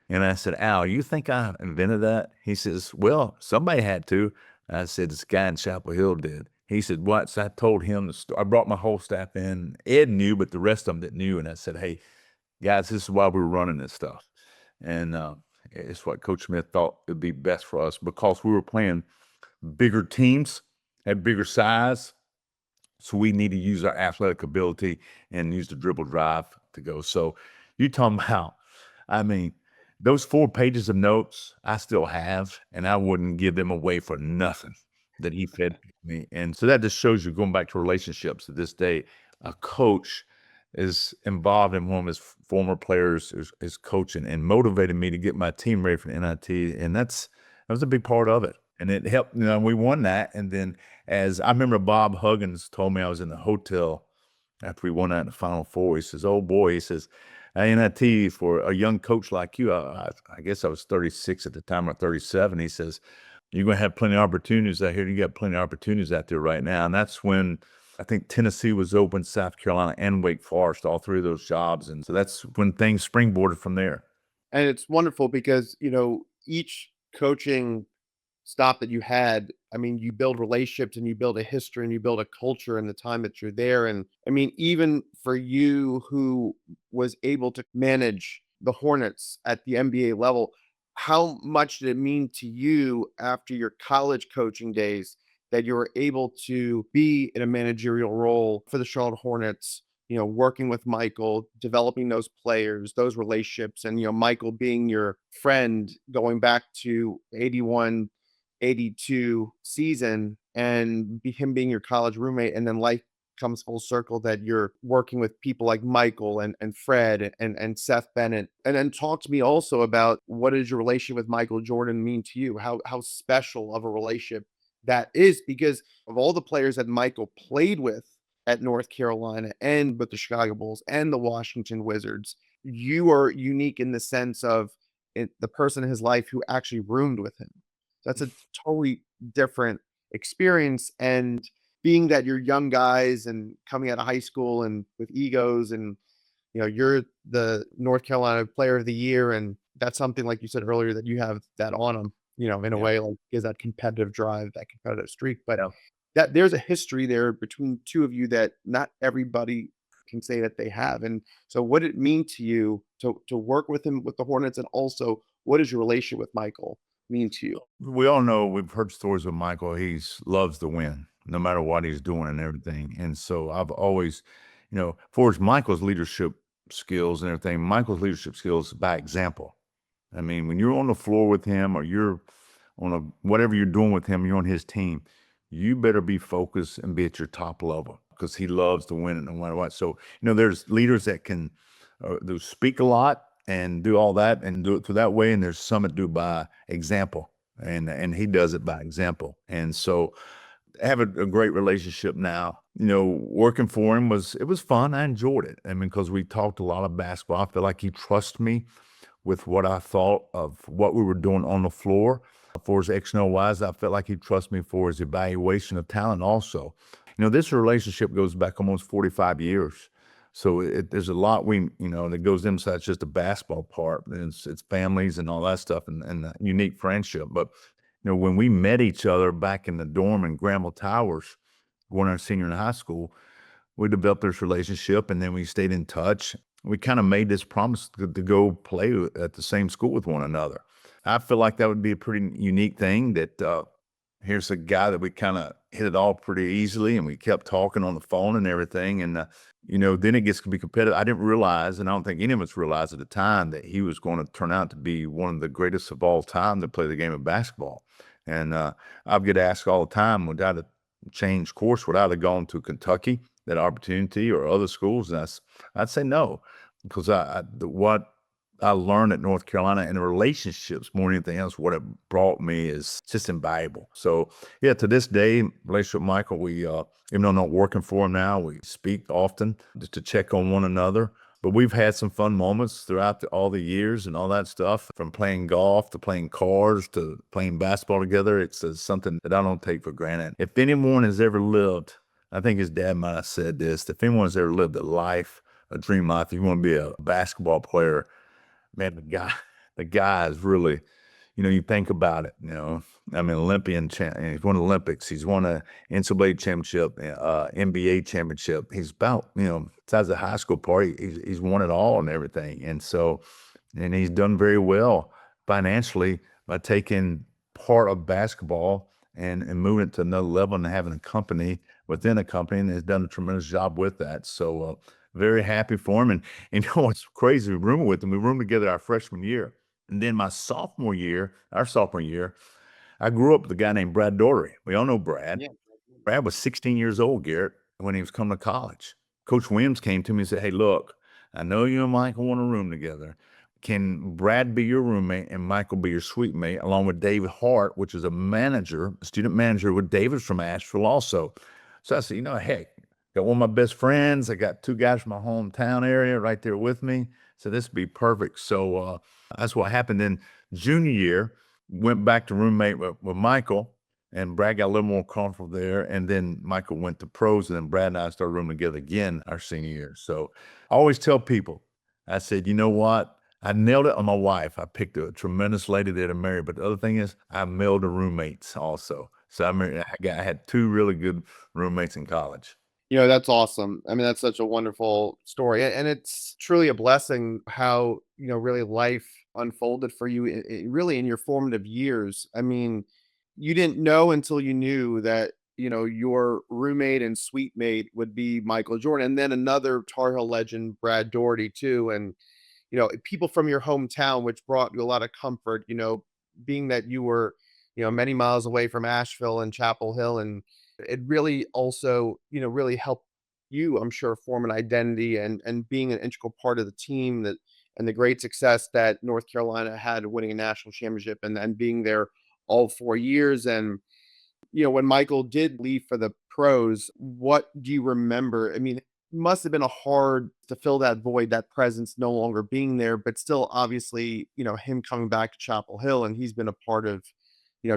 Speaker 2: And I said, "Al, you think I invented that?" He says, "Well, somebody had to." I said, "This guy in Chapel Hill did." He said, "What?" So I told him the story. I brought my whole staff in. Ed knew, but the rest of them didn't knew. And I said, "Hey, guys, this is why we were running this stuff." And it's what Coach Smith thought would be best for us, because we were playing bigger teams, had bigger size. So we need to use our athletic ability and use the dribble drive to go. So you talking about, I mean, those 4 pages of notes I still have, and I wouldn't give them away for nothing that he fed me. And so that just shows you, going back to relationships to this day, a coach is involved in one of his former players is coaching and motivated me to get my team ready for the NIT. And that was a big part of it. And it helped, we won that. And then, as I remember, Bob Huggins told me, I was in the hotel after we won that in the Final Four. He says, "Oh boy," he says, "NIT for a young coach like you," I guess I was 36 at the time, or 37. He says, "You're going to have plenty of opportunities out here. You got plenty of opportunities out there right now." And that's when I think Tennessee was open, South Carolina, and Wake Forest, all 3 of those jobs. And so that's when things springboarded from there.
Speaker 1: And it's wonderful because, each coaching stop that you had, I mean, you build relationships and you build a history and you build a culture in the time that you're there. And I mean, even for you who was able to manage the Hornets at the NBA level, how much did it mean to you after your college coaching days that you were able to be in a managerial role for the Charlotte Hornets? Working with Michael, developing those players, those relationships, and, Michael being your friend going back to 81, 82 season, and him being your college roommate. And then life comes full circle that you're working with people like Michael and Fred and Seth Bennett. And then talk to me also about, what does your relationship with Michael Jordan mean to you? How special of a relationship that is, because of all the players that Michael played with at North Carolina and with the Chicago Bulls and the Washington Wizards, you are unique in the sense of the person in his life who actually roomed with him. That's a totally different experience. And being that you're young guys and coming out of high school and with egos, and you're the North Carolina Player of the Year, and that's something, like you said earlier, that you have that on them, in a
Speaker 2: Yeah.
Speaker 1: way, like, is that competitive drive, that competitive streak. But
Speaker 2: Yeah.
Speaker 1: that there's a history there between 2 of you that not everybody can say that they have. And so what did it mean to you to work with him with the Hornets, and also what is your relationship with Michael mean to you?
Speaker 2: We all know, we've heard stories with Michael. He loves to win, no matter what he's doing and everything. And so I've always, for Michael's leadership skills and everything, Michael's leadership skills by example. I mean, when you're on the floor with him, or you're on whatever you're doing with him, you're on his team, you better be focused and be at your top level, because he loves to win it no matter what. So, there's leaders that can they speak a lot and do all that and do it through that way. And there's some that do by example, and he does it by example. And so I have a great relationship now. Working for him it was fun. I enjoyed it. I mean, because we talked a lot of basketball. I feel like he trusts me with what I thought of what we were doing on the floor. For his X and O wise, I felt like he trusts me for his evaluation of talent also. This relationship goes back almost 45 years. So there's a lot that goes inside just the basketball part. It's families and all that stuff, and the unique friendship. But, when we met each other back in the dorm in Granville Towers, when I was senior in high school, we developed this relationship, and then we stayed in touch. We kind of made this promise to go play at the same school with one another. I feel like that would be a pretty unique thing, that here's a guy that we kind of hit it all pretty easily, and we kept talking on the phone and everything. And, then it gets to be competitive. I didn't realize, and I don't think any of us realized at the time, that he was going to turn out to be one of the greatest of all time to play the game of basketball. And I get asked all the time, would I have changed course? Would I have gone to Kentucky, that opportunity, or other schools? And I'd say no, because what I learned at North Carolina and the relationships more than anything else, what it brought me is just invaluable. So yeah, to this day, relationship with Michael, we even though I'm not working for him now, we speak often just to check on one another. But we've had some fun moments throughout all the years and all that stuff, from playing golf to playing cards to playing basketball together. It's something that I don't take for granted. If anyone has ever lived, I think his dad might have said this, if anyone has ever lived a dream life, if you want to be a basketball player, man, the guy is really, you think about it, I mean, Olympian, he's won Olympics, he's won a NCAA championship, NBA championship. He's about, besides the high school part, he's won it all and everything. And so, and he's done very well financially by taking part of basketball and moving it to another level and having a company within a company, and has done a tremendous job with that. So, very happy for him. And you know what's crazy? We roomed with him. We roomed together our freshman year. And then our sophomore year, I grew up with a guy named Brad Doherty. We all know Brad.
Speaker 1: Yeah.
Speaker 2: Brad was 16 years old, Garrett, when he was coming to college. Coach Williams came to me and said, "Hey, look, I know you and Michael want a room together. Can Brad be your roommate and Michael be your suite mate, along with David Hart, which is a student manager with David from Asheville also?" So I said, heck, got one of my best friends. I got two guys from my hometown area right there with me. So this would be perfect. So that's what happened. Then junior year, went back to roommate with Michael, and Brad got a little more comfortable there. And then Michael went to pros, and then Brad and I started rooming together again our senior year. So I always tell people, I said, you know what? I nailed it on my wife. I picked a tremendous lady there to marry. But the other thing is, I nailed the roommates also. So I had two really good roommates in college.
Speaker 1: That's awesome. I mean, that's such a wonderful story. And it's truly a blessing how, really life unfolded for you really in your formative years. I mean, you didn't know until you knew that, your roommate and suite mate would be Michael Jordan, and then another Tar Heel legend, Brad Doherty, too. And, people from your hometown, which brought you a lot of comfort, being that you were, many miles away from Asheville and Chapel Hill. And it really also, really helped you, I'm sure, form an identity and being an integral part of the team that and the great success that North Carolina had winning a national championship and then being there all 4 years. And when Michael did leave for the pros, what do you remember? I mean, it must have been a hard to fill that void, that presence no longer being there, but still obviously, him coming back to Chapel Hill, and he's been a part of,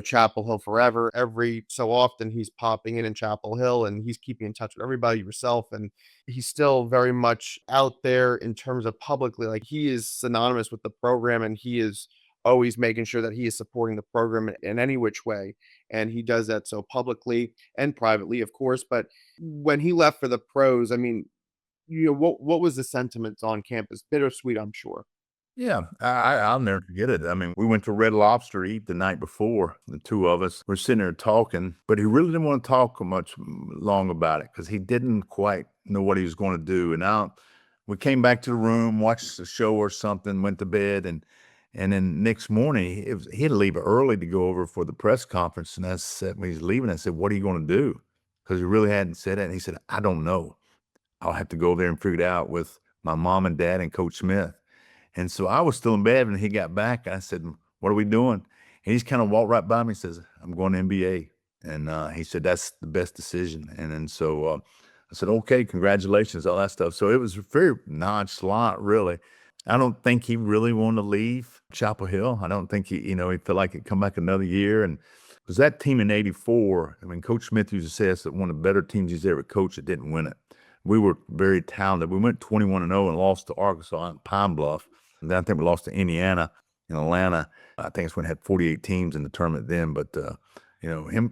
Speaker 1: Chapel Hill forever. Every so often he's popping in Chapel Hill, and he's keeping in touch with everybody, yourself, and he's still very much out there in terms of publicly, like he is synonymous with the program, and he is always making sure that he is supporting the program in any which way. And he does that so publicly and privately, of course. But when he left for the pros, I mean, what was the sentiments on campus? Bittersweet, I'm sure.
Speaker 2: Yeah, I'll never forget it. I mean, we went to Red Lobster to eat the night before. The two of us were sitting there talking, but he really didn't want to talk much long about it because he didn't quite know what he was going to do. And we came back to the room, watched the show or something, went to bed, and then next morning he had to leave early to go over for the press conference. And I said, when he's leaving, I said, "What are you going to do?" Because he really hadn't said it. And he said, "I don't know. I'll have to go there and figure it out with my mom and dad and Coach Smith." And so I was still in bed when he got back. I said, "What are we doing?" And he's kind of walked right by me and says, "I'm going to NBA." And he said, "That's the best decision." And then so I said, "Okay, congratulations," all that stuff. So it was very nonchalant, really. I don't think he really wanted to leave Chapel Hill. I don't think he felt like he'd come back another year. And because that team in '84, I mean, Coach Smith used to say it's one of the better teams he's ever coached that didn't win it. We were very talented. We went 21-0 and lost to Arkansas and Pine Bluff. And then I think we lost to Indiana in Atlanta. I think it's when it had 48 teams in the tournament then. But,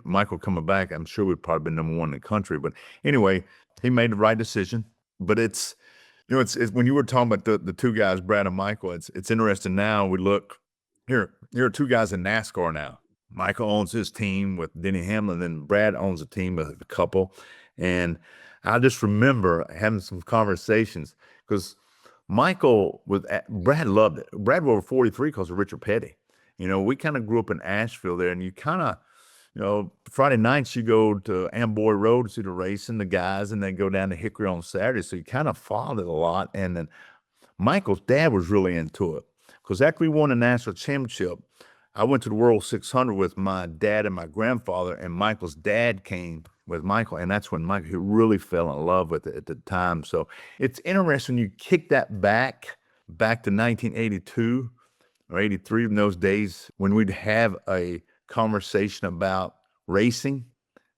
Speaker 2: Michael coming back, I'm sure we'd probably been number one in the country. But anyway, he made the right decision. But it's when you were talking about the two guys, Brad and Michael, it's interesting now. We look here are two guys in NASCAR now. Michael owns his team with Denny Hamlin, and Brad owns a team with a couple. And I just remember having some conversations because Michael Brad loved it. Brad was over 43 because of Richard Petty. We kind of grew up in Asheville there, and you kind of, Friday nights you go to Amboy Road to see the racing, the guys, and then go down to Hickory on Saturday. So you kind of followed it a lot. And then Michael's dad was really into it because after we won the national championship, I went to the World 600 with my dad and my grandfather, and Michael's dad came with Michael, and that's when Michael, he really fell in love with it at the time. So it's interesting you kick that back to 1982 or 83, in those days when we'd have a conversation about racing,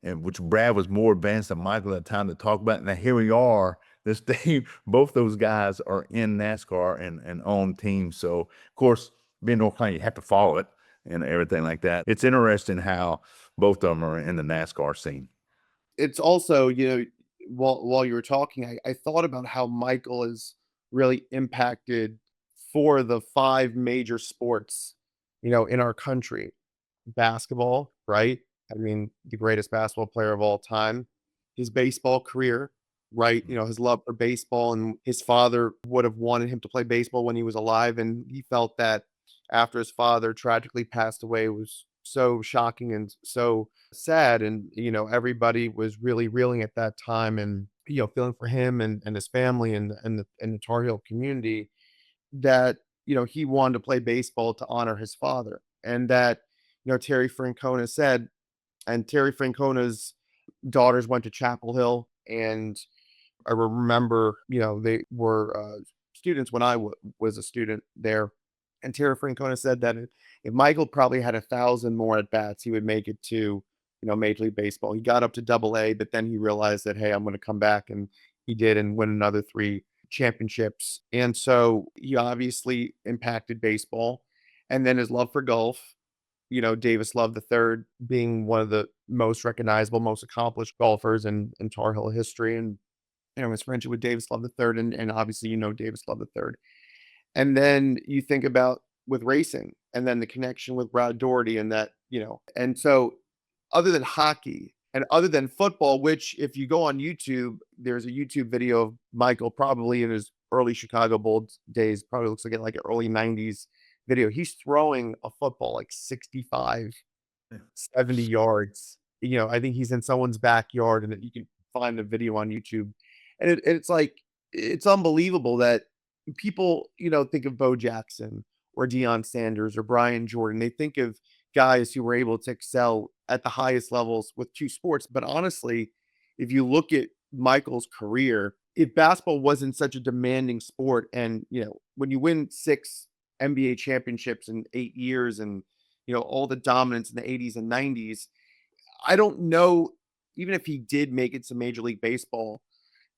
Speaker 2: and which Brad was more advanced than Michael at the time to talk about. And now here we are this day, both those guys are in NASCAR and on teams. So of course, being North Carolina, you have to follow it and everything like that. It's interesting how both of them are in the NASCAR scene.
Speaker 1: It's also, while you were talking, I thought about how Michael is really impacted for the 5 major sports, in our country. Basketball, right? I mean, the greatest basketball player of all time. His baseball career, right? His love for baseball, and his father would have wanted him to play baseball when he was alive, and he felt that after his father tragically passed away was so shocking and so sad, and everybody was really reeling at that time, and feeling for him and his family and the Tar Heel community, that he wanted to play baseball to honor his father, and that Terry Francona said, and Terry Francona's daughters went to Chapel Hill, and I remember they were students when I was a student there, and Terry Francona said that if Michael probably had 1,000 more at bats, he would make it to Major League Baseball. He got up to Double A, but then he realized that, hey, I'm going to come back, and he did, and win another 3 championships. And so he obviously impacted baseball, and then his love for golf. Davis Love III being one of the most recognizable, most accomplished golfers in Tar Heel history, and his friendship with Davis Love III, and obviously Davis Love III. And then you think about with racing, and then the connection with Brad Doherty, and that, and so other than hockey and other than football, which if you go on YouTube, there's a YouTube video of Michael probably in his early Chicago Bulls days, probably looks like it like an early 90s video. He's throwing a football like 65,
Speaker 2: Yeah.
Speaker 1: 70 yards. I think he's in someone's backyard, and that you can find the video on YouTube. And it's like, it's unbelievable that people, think of Bo Jackson or Deion Sanders or Brian Jordan. They think of guys who were able to excel at the highest levels with 2 sports. But honestly, if you look at Michael's career, if basketball wasn't such a demanding sport, and when you win 6 NBA championships in 8 years, and all the dominance in the 80s and 90s, I don't know, even if he did make it to Major League Baseball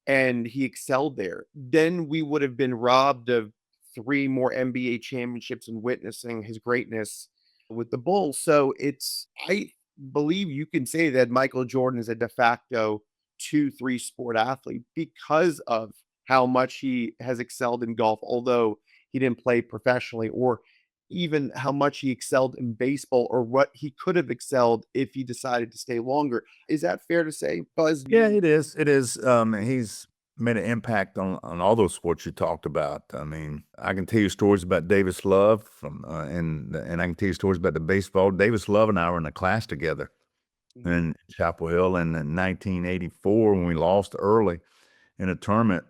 Speaker 1: and he excelled there, then we would have been robbed of 3 more NBA championships and witnessing his greatness with the Bulls. So I believe you can say that Michael Jordan is a de facto 2, 3 sport athlete because of how much he has excelled in golf, although he didn't play professionally, or even how much he excelled in baseball, or what he could have excelled if he decided to stay longer. Is that fair to say, Buzz?
Speaker 2: Yeah, it is. It is. He's made an impact on all those sports you talked about. I mean, I can tell you stories about Davis Love and I can tell you stories about the baseball. Davis Love and I were in a class together
Speaker 1: Mhm.
Speaker 2: in Chapel Hill in 1984 when we lost early in a tournament.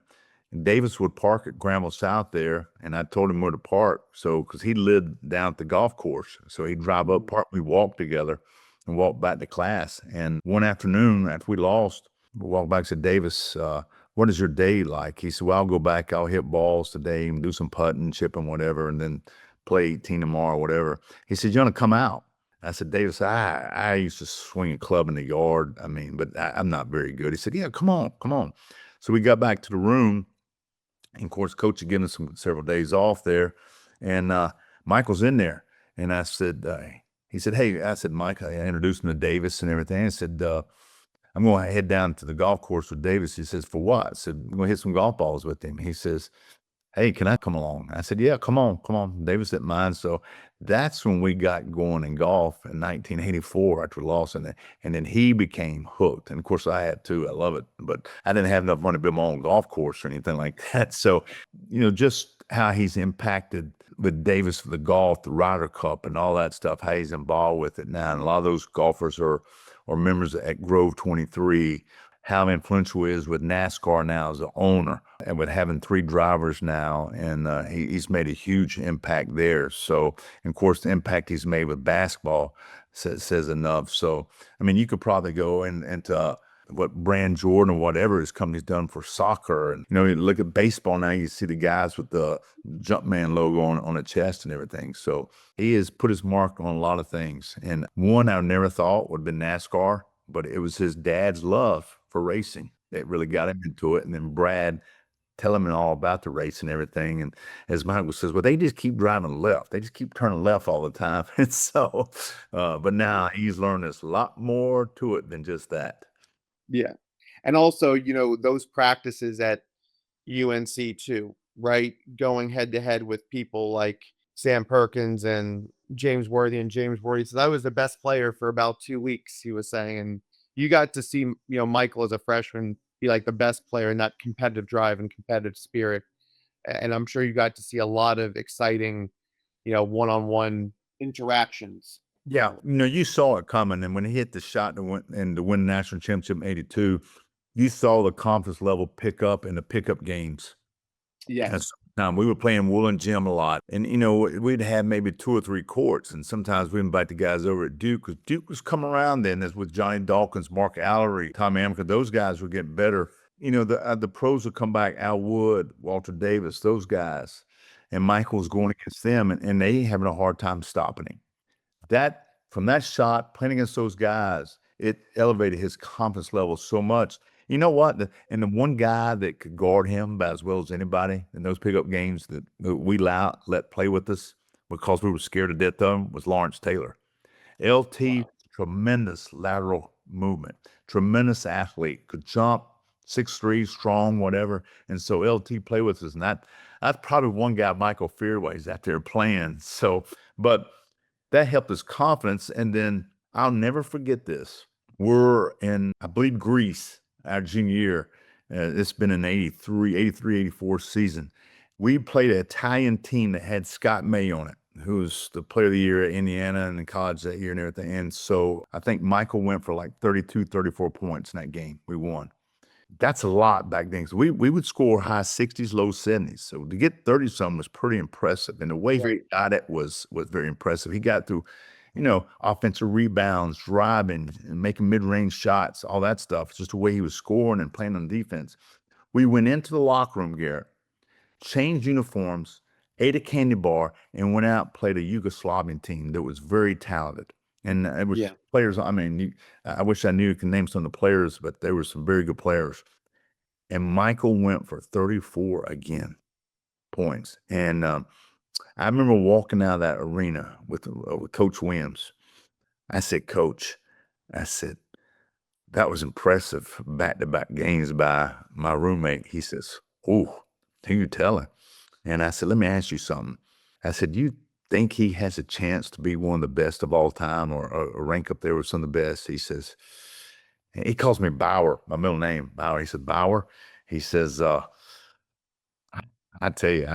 Speaker 2: And Davis would park at Granville South there, and I told him where to park. So, because he lived down at the golf course, so he'd drive up, park, we walked together, and walked back to class. And one afternoon after we lost, we walked back and said, Davis, what is your day like? He said, well, I'll go back, I'll hit balls today and do some putting, chipping, whatever, and then play 18 tomorrow, whatever. He said, you want to come out? I said, Davis, I used to swing a club in the yard. I mean, but I'm not very good. He said, yeah, come on, come on. So we got back to the room. And of course, coach had given us several days off there, and Michael's in there. And I said, he said, hey, I said, Mike, I introduced him to Davis and everything. I said, I'm going to head down to the golf course with Davis. He says, for what? I said, I'm going to hit some golf balls with him. He says, "Hey, can I come along?" I said, "Yeah, come on, come on." Davis didn't mind, so that's when we got going in golf in 1984 after we lost, and then he became hooked, and of course I had too. I love it, but I didn't have enough money to build my own golf course or anything like that. So, just how he's impacted with Davis for the golf, the Ryder Cup, and all that stuff. How he's involved with it now, and a lot of those golfers are members at Grove 23. How influential he is with NASCAR now as an owner, and with having 3 drivers now, and he's made a huge impact there. So, and of course, the impact he's made with basketball says enough. So, I mean, you could probably go into what Brand Jordan or whatever his company's done for soccer, and you look at baseball now, you see the guys with the Jumpman logo on the chest and everything. So he has put his mark on a lot of things. And one I never thought would have been NASCAR, but it was his dad's love for racing that really got him into it. And then Brad telling him all about the race and everything. And as Michael says, well, they just keep driving left. They just keep turning left all the time. And so, but now he's learned there's a lot more to it than just that.
Speaker 1: Yeah. And also, those practices at UNC too, right? Going head to head with people like Sam Perkins and James Worthy. And James Worthy says, I was the best player for about 2 weeks, he was saying. And you got to see, Michael as a freshman be like the best player in that competitive drive and competitive spirit. And I'm sure you got to see a lot of exciting, one-on-one interactions.
Speaker 2: Yeah, you saw it coming, and when he hit the shot to win the national championship in '82, you saw the confidence level pick up in the pickup games. And
Speaker 1: Yes.
Speaker 2: sometimes we were playing Woolen Gym a lot, and we'd have maybe 2 or 3 courts, and sometimes we invite the guys over at Duke because Duke was coming around then, as with Johnny Dawkins, Mark Allery, Tom Amica. Those guys were getting better. The pros would come back, Al Wood, Walter Davis, those guys, and Michael's going against them, and they having a hard time stopping him. That From that shot, playing against those guys, it elevated his confidence level so much. You know what? The one guy that could guard him about as well as anybody in those pickup games that we let play with us because we were scared to death of him was Lawrence Taylor. LT,
Speaker 1: Wow.
Speaker 2: tremendous lateral movement, tremendous athlete, could jump, 6'3", strong, whatever. And so LT played with us, and that's probably one guy Michael Fearway's out there playing. So, but that helped his confidence. And then I'll never forget this. We're in, I believe, Greece, our junior year. It's been an 84 season. We played an Italian team that had Scott May on it, who was the player of the year at Indiana and in college that year and everything. And so I think Michael went for like 32, 34 points in that game. We won. That's a lot back then. So we would score high 60s, low 70s. So to get 30-something was pretty impressive. And the way he
Speaker 1: Right.
Speaker 2: got it was very impressive. He got through, offensive rebounds, driving, and making mid-range shots, all that stuff. It's just the way he was scoring and playing on defense. We went into the locker room, Garrett, changed uniforms, ate a candy bar, and went out and played a Yugoslavian team that was very talented. And it was
Speaker 1: Yeah.
Speaker 2: players. I mean, I wish I knew you can name some of the players, but there were some very good players. And Michael went for 34 again points. And I remember walking out of that arena with Coach Williams. I said, Coach, I said, that was impressive back-to-back games by my roommate. He says, oh, who you telling? And I said, let me ask you something. I said, you think he has a chance to be one of the best of all time or rank up there with some of the best? He says, he calls me Bauer, my middle name, Bauer. He said, Bauer. He says, I tell you,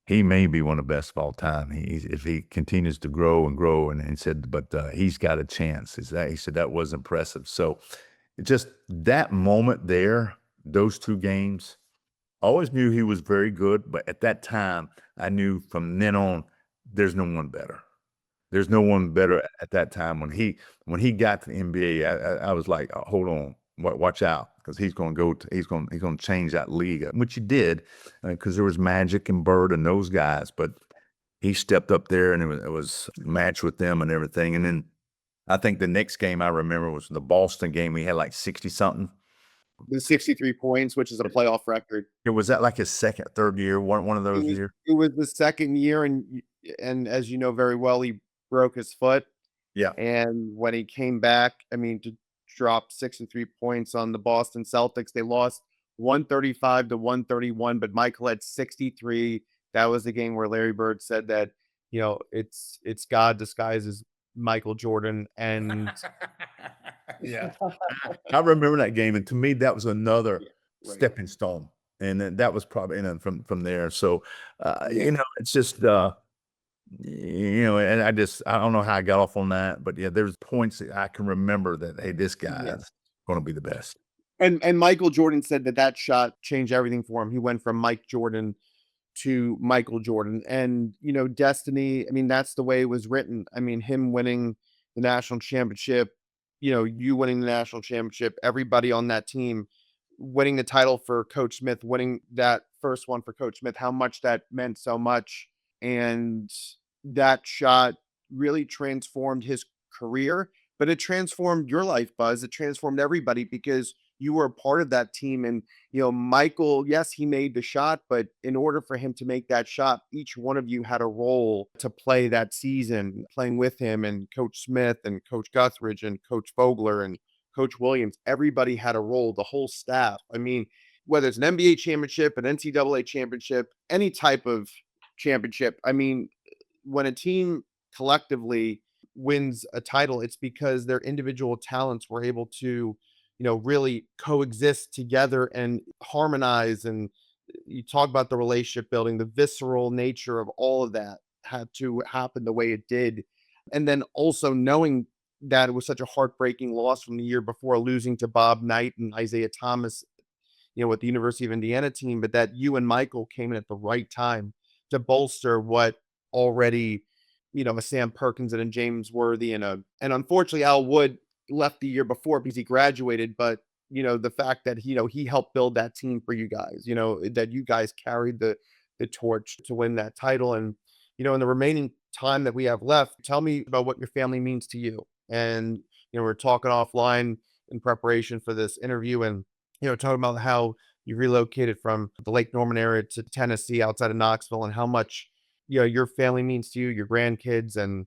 Speaker 2: he may be one of the best of all time. If he continues to grow and grow, and he said, but he's got a chance. He said that was impressive. So just that moment there, those 2 games, I always knew he was very good, but at that time, I knew from then on, there's no one better. There's no one better at that time. When he got to the NBA, I was like, hold on, watch out, because he's going to change that league, which he did, because there was Magic and Bird and those guys, but he stepped up there and it was a match with them and everything. And then I think the next game I remember was the Boston game. We had like 60 something.
Speaker 1: The 63 points, which is a playoff record.
Speaker 2: Was that like his second, third year, one of
Speaker 1: It
Speaker 2: those
Speaker 1: was
Speaker 2: years?
Speaker 1: it was the second year, and as you know very well, he broke his foot.
Speaker 2: Yeah.
Speaker 1: And when he came back, I mean, to drop 63 points on the Boston Celtics, they lost 135 to 131, but Michael had 63. That was the game where Larry Bird said that, it's God disguised as Michael Jordan. And
Speaker 2: Yeah. I remember that game, and to me, that was another
Speaker 1: yeah, right.
Speaker 2: stepping stone, and then that was probably from there. So,
Speaker 1: Yeah.
Speaker 2: it's just and I don't know how I got off on that, but yeah, there's points that I can remember that hey, this guy
Speaker 1: Yeah.
Speaker 2: is going to be the best.
Speaker 1: And Michael Jordan said that shot changed everything for him. He went from Mike Jordan to Michael Jordan. And, destiny, I mean, that's the way it was written. I mean, him winning the national championship, you winning the national championship, everybody on that team winning the title for Coach Smith, winning that first one for Coach Smith, how much that meant so much. And that shot really transformed his career, but it transformed your life, Buzz. It transformed everybody because you were a part of that team. And Michael, yes, he made the shot, but in order for him to make that shot, each one of you had a role to play that season, playing with him and Coach Smith and Coach Guthridge and Coach Vogler and Coach Williams. Everybody had a role, the whole staff. I mean, whether it's an NBA championship, an NCAA championship, any type of championship. I mean, when a team collectively wins a title, it's because their individual talents were able to, really coexist together and harmonize. And you talk about the relationship building, the visceral nature of all of that had to happen the way it did. And then also knowing that it was such a heartbreaking loss from the year before, losing to Bob Knight and Isaiah Thomas, with the University of Indiana team, but that you and Michael came in at the right time to bolster what already, a Sam Perkins and a James Worthy and unfortunately Al Wood left the year before because he graduated, but the fact that he helped build that team for you guys, that you guys carried the torch to win that title. And in the remaining time that we have left, tell me about what your family means to you. And we're talking offline in preparation for this interview, and talking about how you relocated from the Lake Norman area to Tennessee outside of Knoxville, and how much, your family means to you, your grandkids, and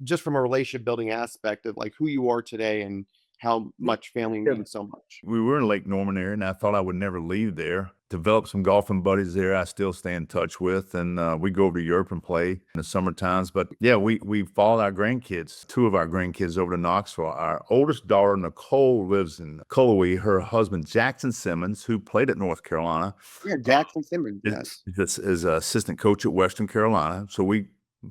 Speaker 1: just from a relationship building aspect of like who you are today and how much family
Speaker 2: Yeah.
Speaker 1: means so much.
Speaker 2: We were in Lake Norman area, and I thought I would never leave there. Developed some golfing buddies there I still stay in touch with, and we go over to Europe and play in the summer times. But yeah, we followed our grandkids, two of our grandkids, over to Knoxville. Our oldest daughter, Nicole, lives in Cullowhee. Her husband, Jackson Simmons, who played at North Carolina,
Speaker 1: Yeah, Jackson Simmons,
Speaker 2: is,
Speaker 1: yes.
Speaker 2: is an assistant coach at Western Carolina. So we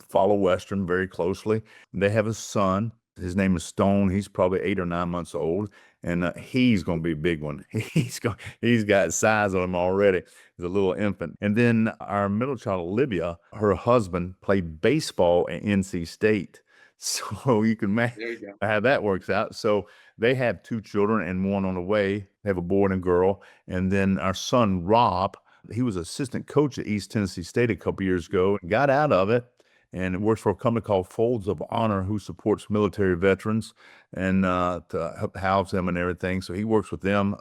Speaker 2: follow Western very closely. They have a son. His name is Stone. He's probably 8 or 9 months old, and he's going to be a big one. He's got size on him already. He's a little infant. And then our middle child, Olivia, her husband played baseball at NC State. So you can imagine
Speaker 1: There you go.
Speaker 2: how that works out. So they have two children and one on the way. They have a boy and a girl. And then our son, Rob, he was assistant coach at East Tennessee State a couple years ago and got out of it and works for a company called Folds of Honor, who supports military veterans and to help house them and everything. So he works with them,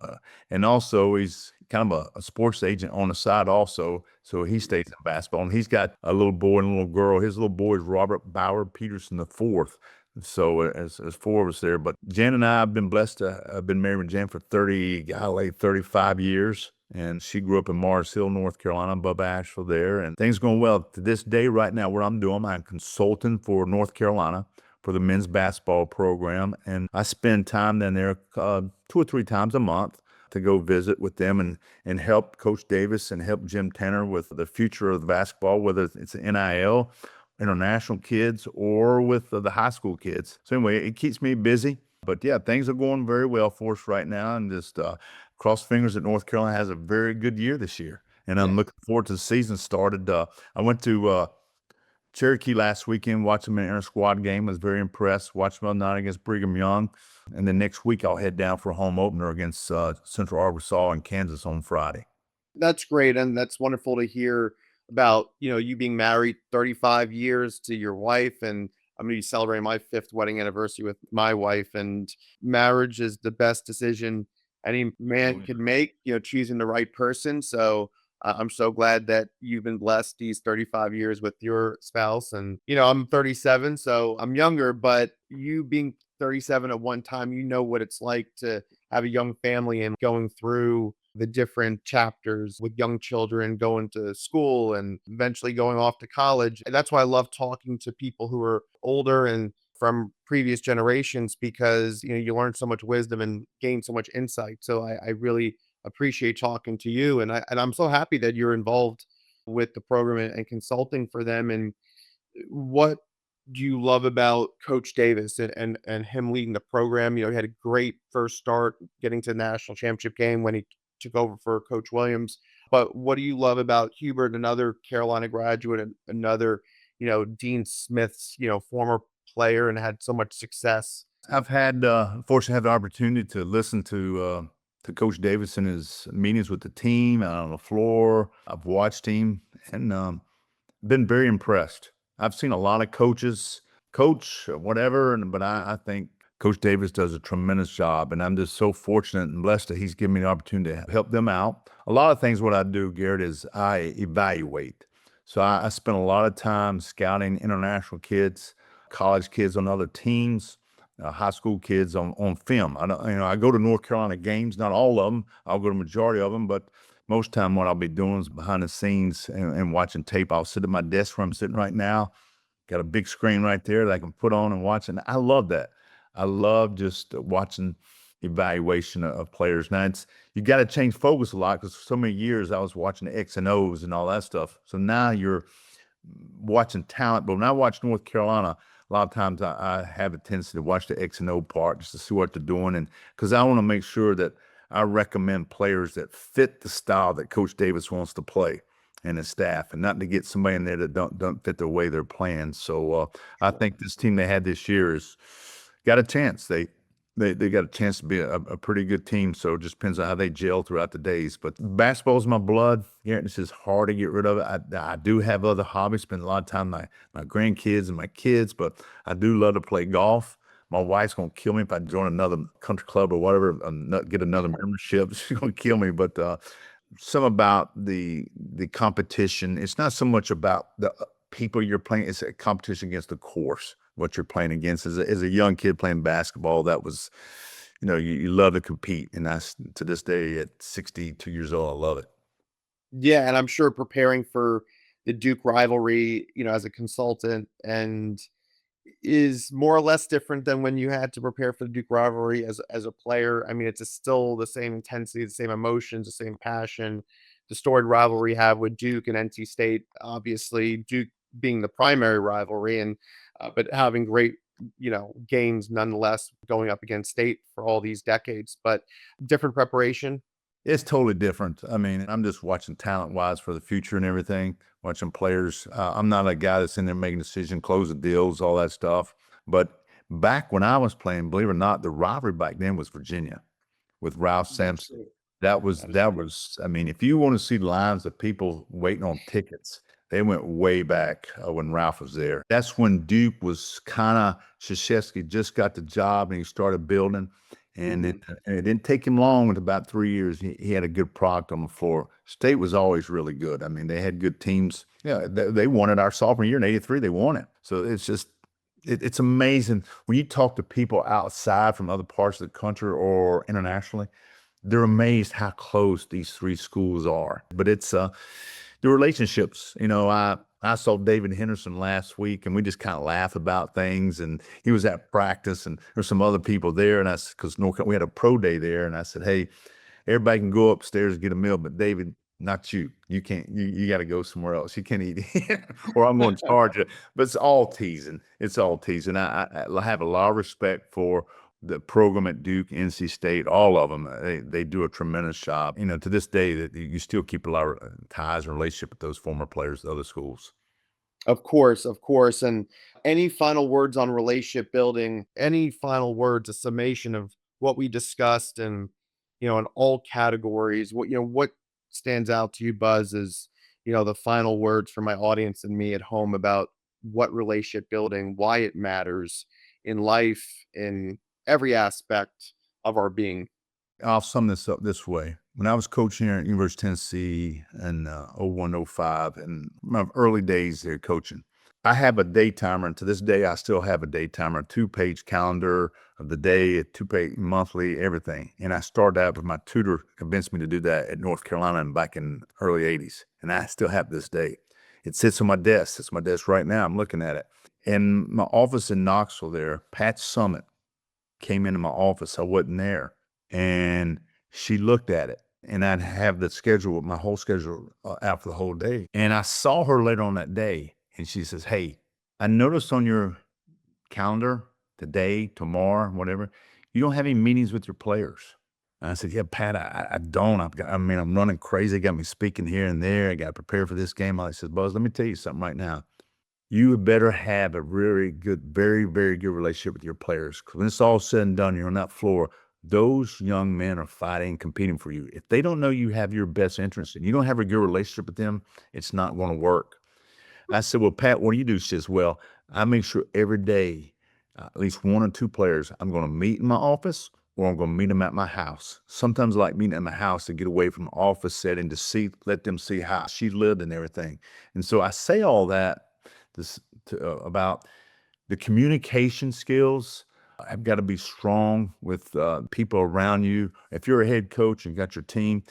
Speaker 2: and also he's kind of a sports agent on the side also. So he stays in basketball, and he's got a little boy and a little girl. His little boy is Robert Bauer Peterson the fourth. So as four of us there, but Jan and I have been blessed to have been married with Jan for 35 years. And she grew up in Mars Hill, North Carolina, above Asheville there. And things going well to this day right now. What I'm doing, I'm consulting for North Carolina for the men's basketball program. And I spend time down there 2 or 3 times a month to go visit with them and help Coach Davis and help Jim Tanner with the future of the basketball, whether it's NIL, international kids, or with the high school kids. So anyway, it keeps me busy. But yeah, things are going very well for us right now, and just cross fingers that North Carolina has a very good year this year. And I'm
Speaker 1: Yeah.
Speaker 2: looking forward to the season started. I went to Cherokee last weekend, watched them in an inter-squad game. Was very impressed. Watched them night against Brigham Young. And then next week I'll head down for a home opener against Central Arkansas and Kansas on Friday.
Speaker 1: That's great, and that's wonderful to hear about, you being married 35 years to your wife. And I'm gonna be celebrating my 5th wedding anniversary with my wife, and marriage is the best decision any man could make, choosing the right person. So, I'm so glad that you've been blessed these 35 years with your spouse. And, I'm 37, so I'm younger, but you being 37 at one time, what it's like to have a young family and going through the different chapters with young children going to school and eventually going off to college. And that's why I love talking to people who are older and from previous generations, because you learn so much wisdom and gain so much insight. So I really appreciate talking to you, and I'm so happy that you're involved with the program and consulting for them. And what do you love about Coach Davis and him leading the program? He had a great first start getting to the national championship game when he took over for Coach Williams. But what do you love about Hubert, another Carolina graduate, and another, Dean Smith's, former player and had so much success?
Speaker 2: I've had fortunately had the opportunity to listen to Coach Davis in his meetings with the team out on the floor. I've watched him and been very impressed. I've seen a lot of coaches coach or whatever, but I think Coach Davis does a tremendous job, and I'm just so fortunate and blessed that he's given me the opportunity to help them out. A lot of things what I do, Garrett, is I evaluate. So I spend a lot of time scouting international kids, college kids on other teams, high school kids on film. I don't, I go to North Carolina games, not all of them. I'll go to majority of them, but most time what I'll be doing is behind the scenes and watching tape. I'll sit at my desk where I'm sitting right now. Got a big screen right there that I can put on and watch, and I love that. I love just watching evaluation of players. Now you got to change focus a lot because for so many years I was watching the X and O's and all that stuff. So now you're watching talent. But when I watch North Carolina, a lot of times I have a tendency to watch the X and O part just to see what they're doing, and because I want to make sure that I recommend players that fit the style that Coach Davis wants to play and his staff, and not to get somebody in there that don't fit the way they're playing. So I think this team they had this year has got a chance. They got a chance to be a pretty good team. So it just depends on how they gel throughout the days. But basketball's my blood. Garrett, it's just hard to get rid of it. I do have other hobbies. Spend a lot of time with my grandkids and my kids, but I do love to play golf. My wife's gonna kill me if I join another country club or whatever, not get another membership. She's gonna kill me. But some about the competition. It's not so much about the people you're playing. It's a competition against the course. What you're playing against as a young kid playing basketball, that was, you love to compete, and that's to this day at 62 years old, I love it.
Speaker 1: Yeah, and I'm sure preparing for the Duke rivalry, as a consultant, and is more or less different than when you had to prepare for the Duke rivalry as a player. I mean, it's still the same intensity, the same emotions, the same passion. The storied rivalry you have with Duke and NC State, obviously Duke being the primary rivalry, and but having great games nonetheless, going up against State for all these decades, but different preparation.
Speaker 2: It's totally different. I mean, I'm just watching talent-wise for the future and everything, watching players. I'm not a guy that's in there making decisions, closing deals, all that stuff. But back when I was playing, believe it or not, the rivalry back then was Virginia with Ralph
Speaker 1: That's
Speaker 2: Sampson.
Speaker 1: true.
Speaker 2: That was
Speaker 1: That is
Speaker 2: that
Speaker 1: true.
Speaker 2: was I mean, if you wanna see lines of people waiting on tickets, they went way back, when Ralph was there. That's when Duke was kinda Krzyzewski just got the job and he started building, and
Speaker 1: Mhm.
Speaker 2: it didn't take him long, in about 3 years, he had a good product on the floor. State was always really good. I mean, they had good teams. Yeah, they won it our sophomore year in '83, they won it. So it's just it's amazing when you talk to people outside from other parts of the country or internationally, they're amazed how close these three schools are. But it's the relationships. I saw David Henderson last week, and we just kind of laugh about things. And he was at practice, and there's some other people there. And I said, because we had a pro day there, and I said, hey, everybody can go upstairs and get a meal, but David, not you. You can't. You got to go somewhere else. You can't eat here, or I'm going to charge you. But it's all teasing. It's all teasing. I have a lot of respect for the program at Duke, NC State, all of them. They do a tremendous job. To this day, that you still keep a lot of ties and relationship with those former players at other schools.
Speaker 1: Of course, of course. And any final words on relationship building? Any final words, a summation of what we discussed, and in all categories? What stands out to you, Buzz, is the final words for my audience and me at home about what relationship building, why it matters in life, in every aspect of our being.
Speaker 2: I'll sum this up this way. When I was coaching here at University of Tennessee in 01, 05, and my early days there coaching, I have a day timer, and to this day, I still have a day timer, a 2-page calendar of the day, a 2-page monthly, everything. And I started out with my tutor convinced me to do that at North Carolina and back in early 80s. And I still have this day. It sits on my desk. It's my desk right now. I'm looking at it. In my office in Knoxville there, Pat Summit came into my office. I wasn't there. And she looked at it. And I'd have the schedule, my whole schedule out for the whole day. And I saw her later on that day, and she says, "Hey, I noticed on your calendar today, tomorrow, whatever, you don't have any meetings with your players." And I said, "Yeah, Pat, I don't. I'm running crazy. Got me speaking here and there. I got to prepare for this game." I said, "Buzz, let me tell you something right now. You would better have a really good, very, very good relationship with your players. Because when it's all said and done, you're on that floor, those young men are fighting, competing for you. If they don't know you have your best interest and you don't have a good relationship with them, it's not going to work." I said, "Well, Pat, what do you do?" She says, "Well, I make sure every day, at least 1 or 2 players, I'm going to meet in my office or I'm going to meet them at my house. Sometimes I like meeting at my house to get away from the office setting let them see how she lived and everything." And so I say all that about the communication skills. I've got to be strong with people around you. If you're a head coach and got your team,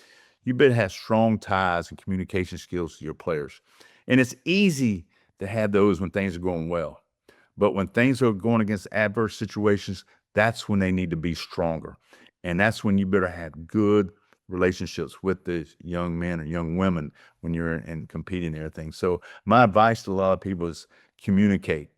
Speaker 2: you better have strong ties and communication skills to your players. And it's easy to have those when things are going well. But when things are going against adverse situations, that's when they need to be stronger. And that's when you better have good relationships with the young men or young women when you're in competing and everything. So my advice to a lot of people is communicate.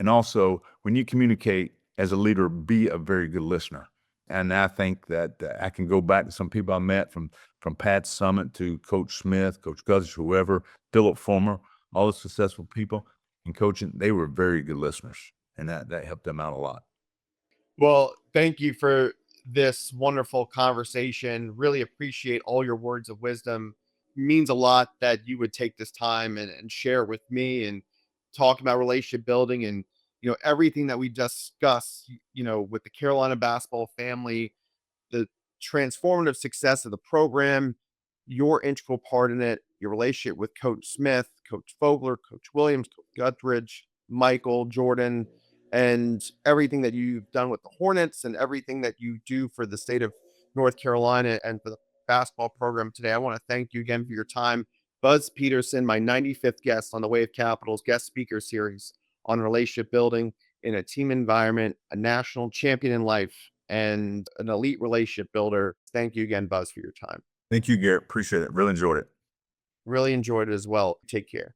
Speaker 2: And also, when you communicate as a leader, be a very good listener. And I think that I can go back to some people I met from Pat Summit to Coach Smith, Coach Guthers, whoever, Philip Fulmer, all the successful people in coaching. They were very good listeners, and that helped them out a lot.
Speaker 1: Well, thank you for this wonderful conversation. Really appreciate all your words of wisdom. Means a lot that you would take this time and share with me and talk about relationship building and everything that we discuss, with the Carolina basketball family, the transformative success of the program, your integral part in it, your relationship with Coach Smith, Coach Fogler, Coach Williams, Coach Guthridge, Michael, Jordan, and everything that you've done with the Hornets and everything that you do for the state of North Carolina and for the basketball program today. I want to thank you again for your time. Buzz Peterson, my 95th guest on the WaveCapital's guest speaker series on relationship building in a team environment, a national champion in life, and an elite relationship builder. Thank you again, Buzz, for your time.
Speaker 2: Thank you, Garrett. Appreciate it. Really enjoyed it.
Speaker 1: Really enjoyed it as well. Take care.